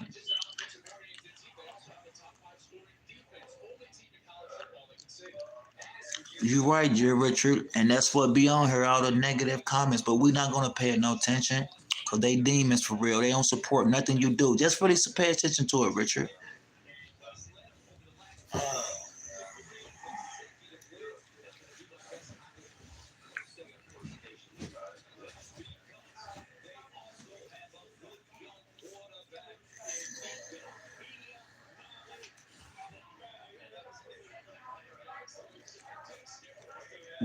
Speaker 1: You're right, Jerry Richard, and that's what be on here, all the negative comments, but we're not going to pay it no attention because they demons for real. They don't support nothing you do. Just really pay attention to it, Richard.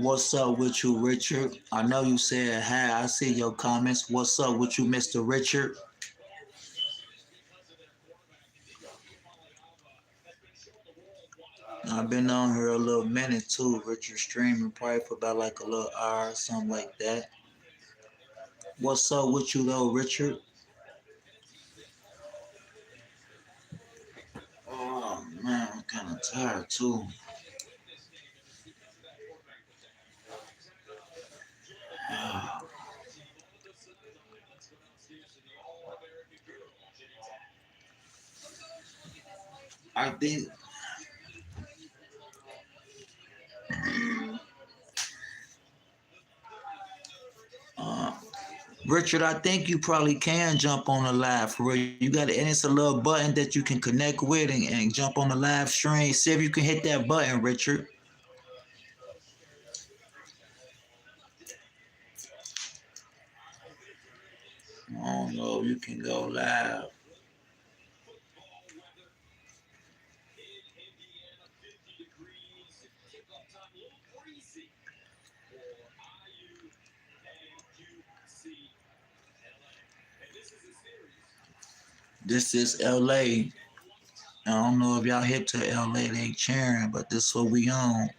Speaker 1: What's up with you, Richard? I know you said hi. I see your comments. What's up with you, Mr. Richard? I've been on here a little minute too, Richard, streaming probably for about like a little hour or something like that. What's up with you though, Richard? Oh man, I'm kind of tired too. I think uh, Richard, I think you probably can jump on the live for real. You got it, and it's a little button that you can connect with and jump on the live stream. See if you can hit that button, Richard. I don't know if you can go live.
Speaker 5: Football weather in Indiana, 50 degrees. Kickoff time, a little breezy for IU and UCLA. And this is a series.
Speaker 1: This is LA. I don't know if y'all hip to LA, they cheering, but this is what we on.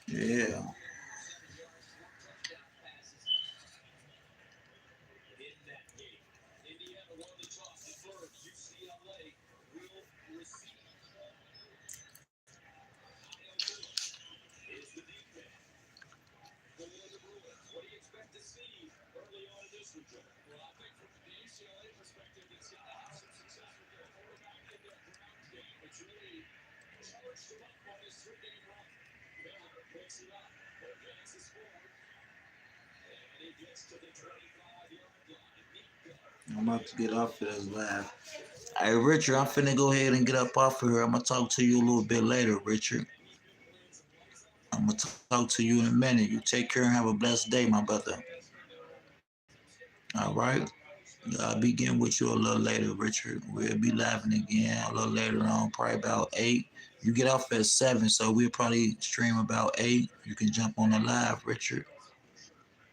Speaker 1: Yeah.
Speaker 5: In that game, Indiana won the toss to first. UCLA will receive. Kyle Phillips is the deep man for the Bruins. What do you expect to see early on in this one, Joe? Well, I think from the UCLA perspective, it's got to have some success with their quarterback in their ground game. It's really charged them up on this 3-game run. Miller picks it up, advances forward, and he gets to the 25-yard line. Nico.
Speaker 1: I'm about to get off of this live. Hey, Richard, I'm finna go ahead and get up off of here. I'm gonna talk to you a little bit later, Richard. I'm gonna talk to you in a minute. You take care and have a blessed day, my brother. All right? I'll be getting with you a little later, Richard. We'll be laughing again a little later on, probably about 8. You get off at 7, so we'll probably stream about 8. You can jump on the live, Richard.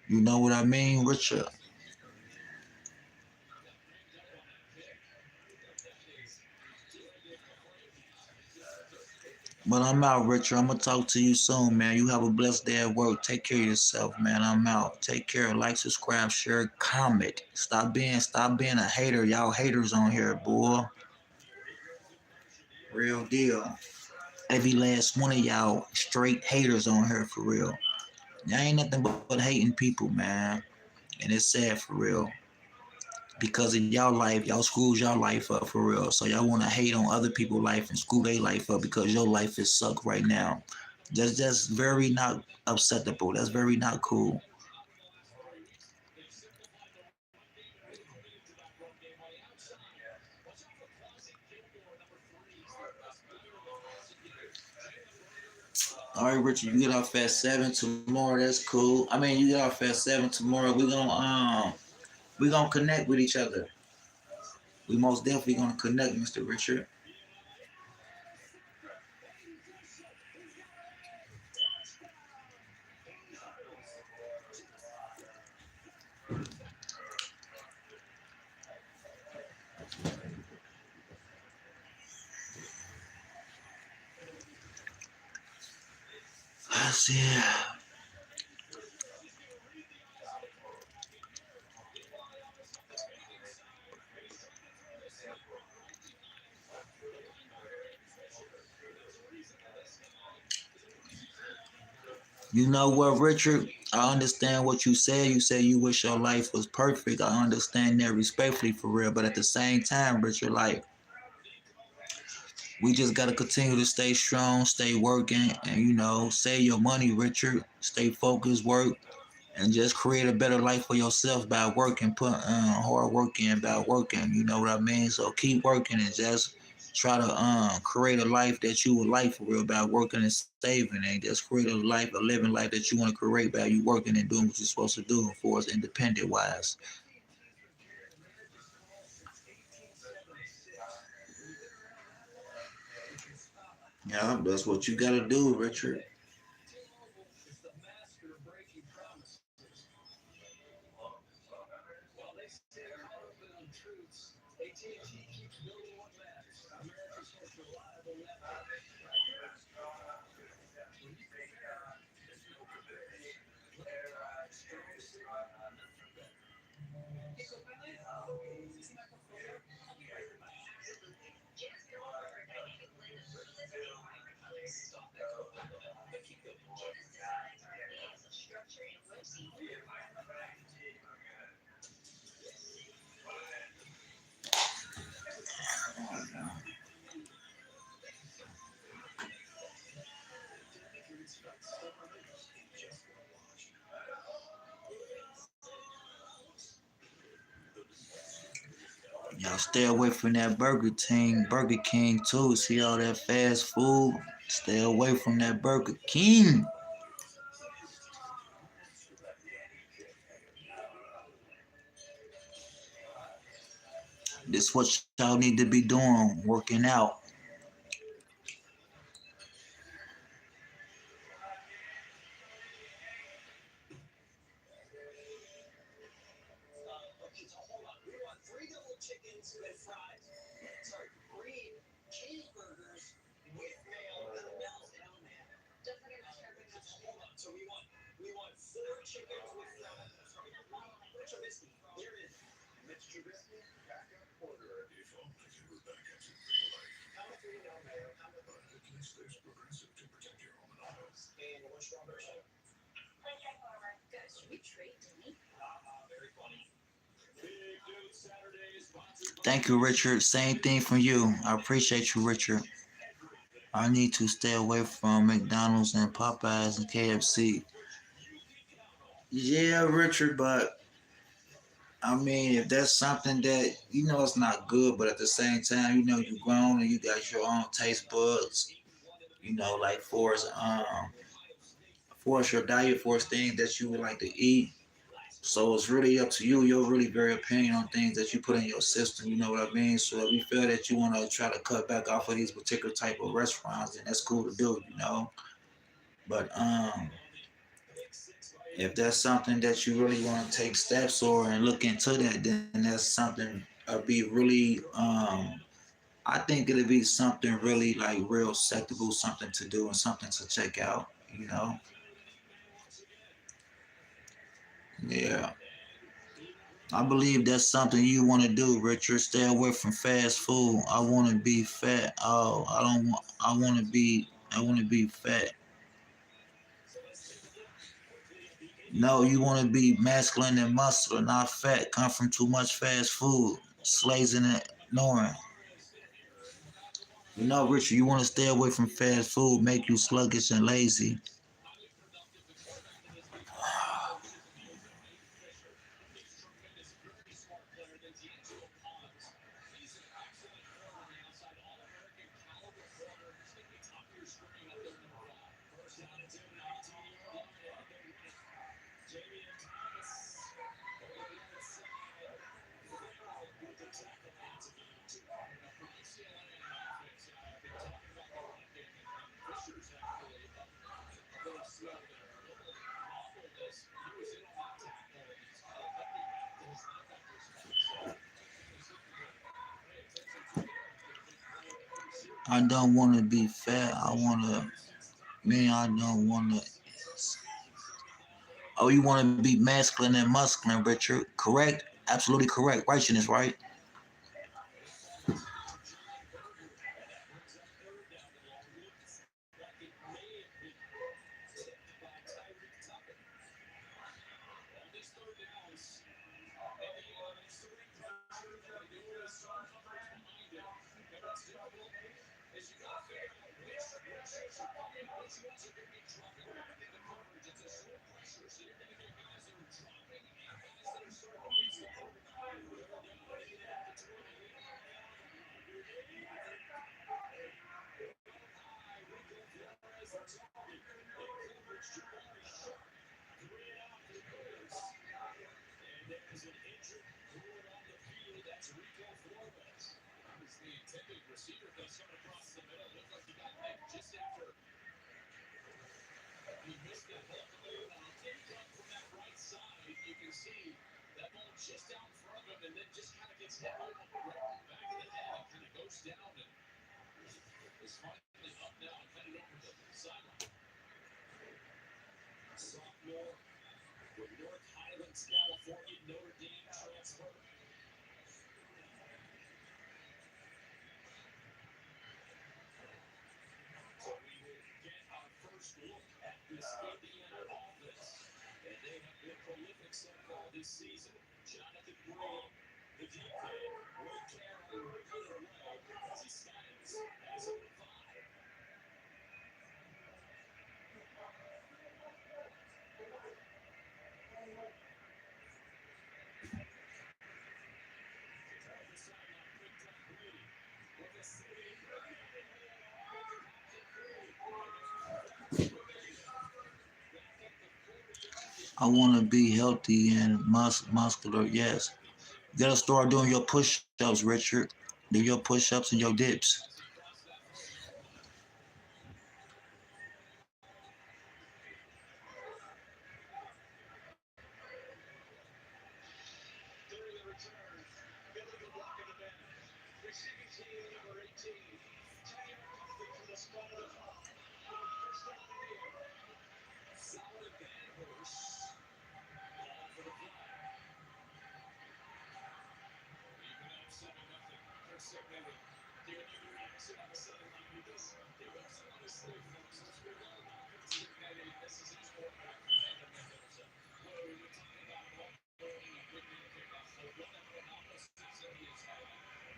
Speaker 1: You know what I mean, Richard? But I'm out, Richard. I'm gonna talk to you soon, man. You have a blessed day at work. Take care of yourself, man. I'm out. Take care. Like, subscribe, share, comment. Stop being a hater. Y'all haters on here, boy. Real deal. Every last one of y'all straight haters on here for real. Y'all ain't nothing but hating people, man. And it's sad for real. Because in y'all life, y'all screws y'all life up for real. So y'all want to hate on other people's life and screw their life up because your life is suck right now. That's very not acceptable. That's very not cool. All right, Richard, you get off at 7 tomorrow. That's cool. I mean, you get off at 7 tomorrow. We gonna connect with each other. We most definitely gonna connect, Mr. Richard. Let's see. You know what, Richard? I understand what you said. You said you wish your life was perfect. I understand that respectfully for real. But at the same time, Richard, like, we just gotta continue to stay strong, stay working, and save your money, Richard. Stay focused, work, and just create a better life for yourself by working, put hard work in by working. You know what I mean? So keep working and just try to create a life that you would like for real by working and saving, and just create a living life that you want to create by you working and doing what you're supposed to do for us independent wise. Yeah, that's what you gotta do, Richard.
Speaker 5: Is the master of breaking promises. While they stay caught up in untruths, AT&T keeps building what matters. America's most reliable network. When you compare this no comparison, strong signal, nothing better. Stop the code and keep going.
Speaker 1: Y'all stay away from that Burger King too. See all that fast food? Stay away from that Burger King. This what y'all need to be doing, working out.
Speaker 5: Okay, so hold on. We want 3 double chickens with fries. Sorry, 3 cheeseburgers with mayo. Mel's L, man.
Speaker 2: Don't forget to share with us.
Speaker 5: So hold on. So we want 4 chickens with fries. Sorry, Mitch Trubisky. There it is. Mitch Trubisky, backup order.
Speaker 3: If only you were back at your real life.
Speaker 5: Count of 3, no mayo. Count of
Speaker 3: But at least there's Progressive to protect your home and auto.
Speaker 5: and one strawberry soda.
Speaker 2: Guys, should we trade Denny?
Speaker 5: Very funny. Big Dude Saturday is sponsored by
Speaker 1: Thank you, Richard. Same thing from you. I appreciate you, Richard. I need to stay away from McDonald's and Popeyes and KFC. Yeah, Richard, but I mean, if that's something that you know it's not good, but at the same time, you know you're grown and you got your own taste buds. You know, like for your diet, for things that you would like to eat. So it's really up to you. You're really very opinion on things that you put in your system. You know what I mean? So if you feel that you want to try to cut back off of these particular type of restaurants, then that's cool to do. You know, but if that's something that you really want to take steps or and look into that, then that's something be really I think it'll be something really like real acceptable, something to do and something to check out, you know. Yeah. I believe that's something you want to do, Richard. Stay away from fast food. I want to be fat. Oh, I don't want. I want to be fat. No, you want to be masculine and muscular, not fat. Come from too much fast food, slazing and ignoring. You know, Richard, you want to stay away from fast food, make you sluggish and lazy. I don't want to be fat. I want to, man, I don't want to. Oh, you want to be masculine and muscular, Richard. Correct? Absolutely correct. Righteousness, right? I want to be healthy and muscular, yes. You gotta start doing your push-ups, Richard. Do your push-ups and your dips.
Speaker 5: During the return, building a block in the bench. Receiving team number 18. Taking complete to the spot of the top. First down in the air. Solid Van Horse. Ball for the flag. Even up 7-0. Third segment. Giving you the reaction on the sideline with this. It wasn't a mistake, folks. Let's be real about Coach Cincinnati. This is his quarterback, Fernando Mendoza. Whether we talk about vulnerability, quickly to pick up, or what a phenomenal season he has had.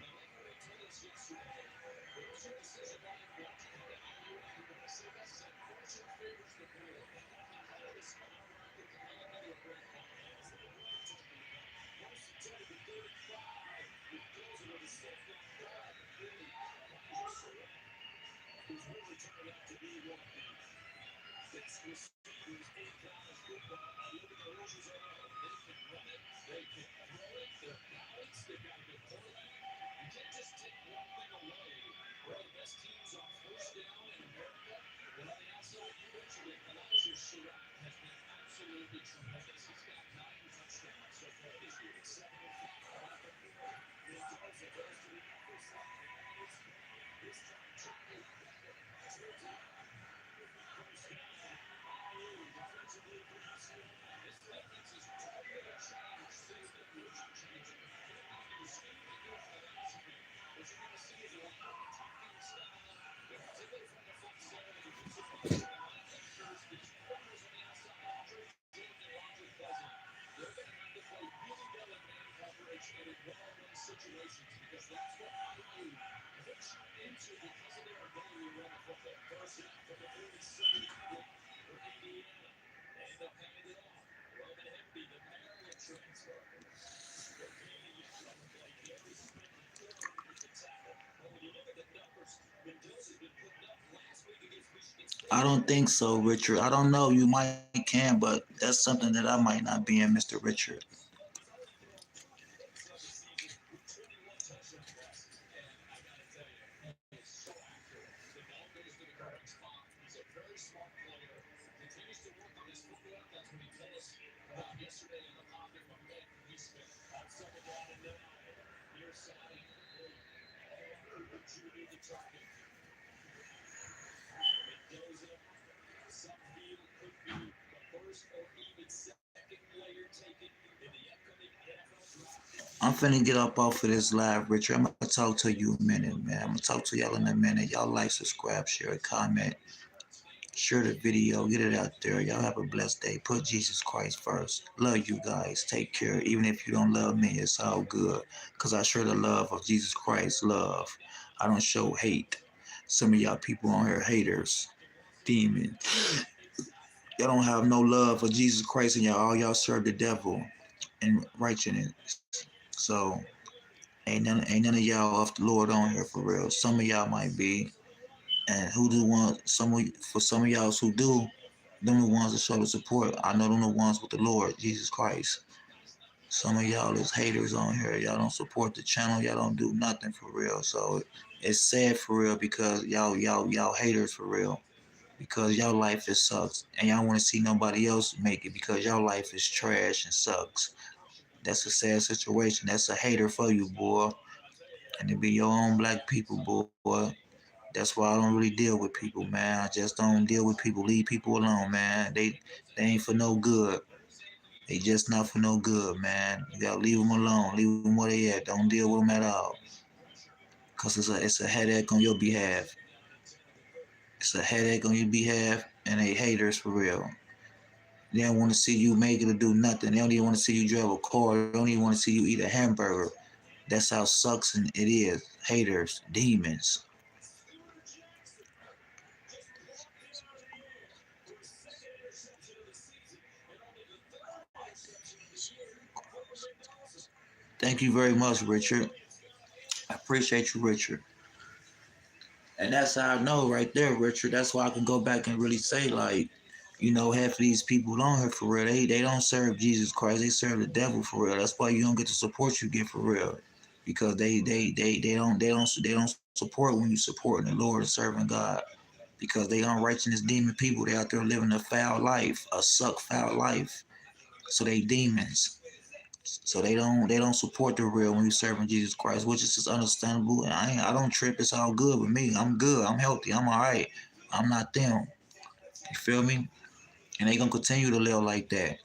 Speaker 5: Now, like what he told us yesterday, what was your decision like watching him evaluate? You want to say this is unfortunate favors the board. Kind of the small market to kind of a great finance. That's what I'm talking about. First and 10 to the 35. He goes with a stiff like that. Really, Elijah Surratt, who's really turned out to be one of the best receivers in college football. I look at the Roosters right now. They can run it. They can throw it. They're balanced. They've got a good quarterback. You can't just take one thing away. One of the best teams on first down in America. But on the outside, you mentioned it. Elijah Surratt has been absolutely tremendous. He's got 9 touchdowns so far this year. 7 of 5 on the field. Mendoza goes to the opposite. This time, Charlie Becker. 2 times. First down. Ali defensively for UCLA. This defense has totally changed since the coaching change. And they're going to do the same thing here for the Nationals. What you're going to see is a lot of attacking style, particularly from the front seven. You can see a lot of extras. These corners on the outside, Andre James and Roger Pleasant. They're going to have to play really well in man coverage and in one-on-one situations because that's what IU puts you into because of their ability to run the football. First down from the 47-yard line for Indiana. They end up handing it off. Roman Hemby, the Maryland transfer. Repeating the yellow play. Gary Smith, the corner, with the tackle. Well, when you look at the numbers, Mendoza's been putting up last week against Michigan State.
Speaker 1: I don't think so, Richard. I don't know. You might can, but that's something that I might not be in, Mr. Richard.
Speaker 5: He's only thrown 20 picks on the season with 21 touchdown passes. And I got to tell you, he is so accurate. The ball goes to the correct spot. He's a very smart player. Continues to work on his footwork. That's what he told us about yesterday in the pocket from Meg Eastman. On 2nd down and 9. Near side. Cooper Jr. the target. Mendoza, some feel could be the first or even second player taken in the upcoming NFL draft.
Speaker 1: I'm finna get up off of this live, Richard. I'm gonna talk to you a minute, man. I'm gonna talk to y'all in a minute. Y'all like, subscribe, share, comment, share the video, get it out there. Y'all have a blessed day. Put Jesus Christ first. Love you guys. Take care. Even if you don't love me, it's all good. Cause I share the love of Jesus Christ. Love. I don't show hate. Some of y'all people on here haters, demons. Y'all don't have no love for Jesus Christ, and y'all serve the devil and righteousness. So ain't none of y'all off the Lord on here for real. Some of y'all might be, and who do want for some of y'all who do, them the ones that show the support. I know them the ones with the Lord Jesus Christ. Some of y'all is haters on here. Y'all don't support the channel. Y'all don't do nothing for real. So it's sad for real because y'all haters for real. Because y'all life is sucks and y'all want to see nobody else make it because y'all life is trash and sucks. That's a sad situation. That's a hater for you, boy. And it be your own black people, boy. That's why I don't really deal with people, man. I just don't deal with people. Leave people alone, man. They ain't for no good. They just not for no good, man. You gotta leave them alone. Leave them where they at. Don't deal with them at all. Cause it's a headache on your behalf. It's a headache on your behalf, and they haters for real. They don't want to see you make it or do nothing. They don't even want to see you drive a car. They don't even want to see you eat a hamburger. That's how sucks and it is. Haters, demons. Thank you very much, Richard. I appreciate you, Richard. And that's how I know right there, Richard. That's why I can go back and really say, like, Half of these people on here for real, they don't serve Jesus Christ. They serve the devil for real. That's why you don't get the support you get for real, because they don't support when you supporting the Lord and serving God, because they unrighteous demon people. They out there living a foul life, a foul life. So they demons. So they don't support the real when you serving Jesus Christ, which is just understandable. And I don't trip. It's all good with me. I'm good. I'm healthy. I'm all right. I'm not them. You feel me? And they gonna continue to live like that.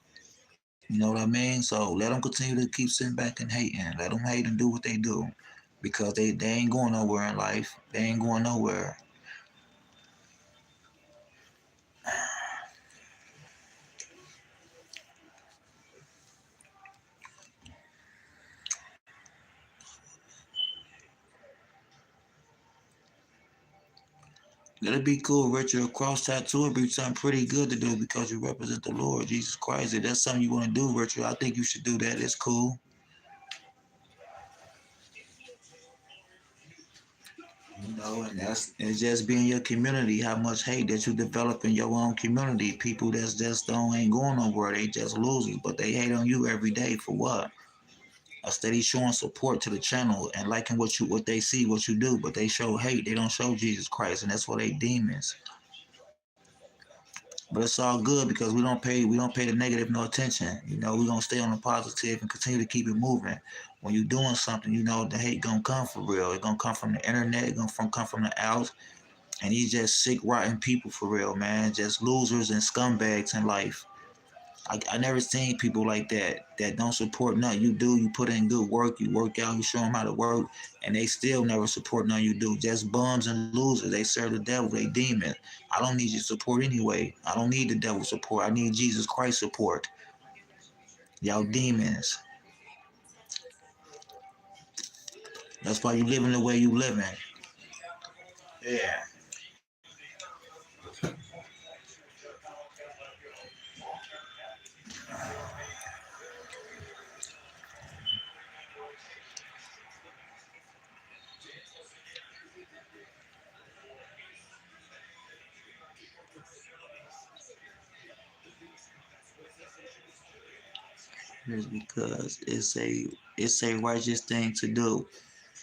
Speaker 1: You know what I mean? So let them continue to keep sitting back and hating. Let them hate and do what they do, because they ain't going nowhere in life. They ain't going nowhere. Let it be cool, Richard. A cross tattoo would be something pretty good to do, because you represent the Lord Jesus Christ. If that's something you want to do, Richard, I think you should do that. It's cool. And it's just being your community. How much hate that you develop in your own community. People that's just don't ain't going nowhere. They just losing, but they hate on you every day for what? A steady showing support to the channel and liking what they see, what you do, but they show hate. They don't show Jesus Christ, and that's why they demons. But it's all good, because we don't pay the negative no attention. We're gonna stay on the positive and continue to keep it moving. When you're doing something, the hate gonna come for real. It's gonna come from the internet, it's gonna come from the out. And these just sick, rotten people for real, man. Just losers and scumbags in life. I never seen people like that don't support nothing you do. You put in good work, you work out, you show them how to work, and they still never support nothing you do. Just bums and losers. They serve the devil, they demons. I don't need your support anyway. I don't need the devil's support. I need Jesus Christ support. Y'all demons. That's why you living the way you living. Yeah. It's because it's a righteous thing to do.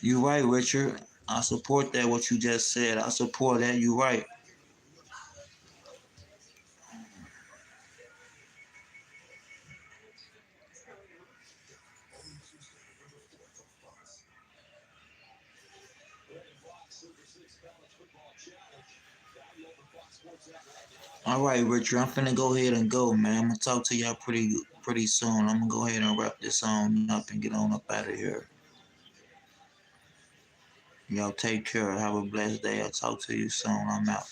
Speaker 1: You right, Richard. I support that, what you just said. I support that. You right. All right, Richard. I'm finna go ahead and go, man. I'm gonna talk to y'all pretty soon. I'm gonna go ahead and wrap this on up and get on up out of here. Y'all take care. Have a blessed day. I'll talk to you soon. I'm out.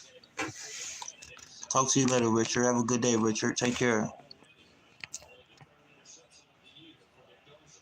Speaker 1: Talk to you later, Richard. Have a good day, Richard. Take care.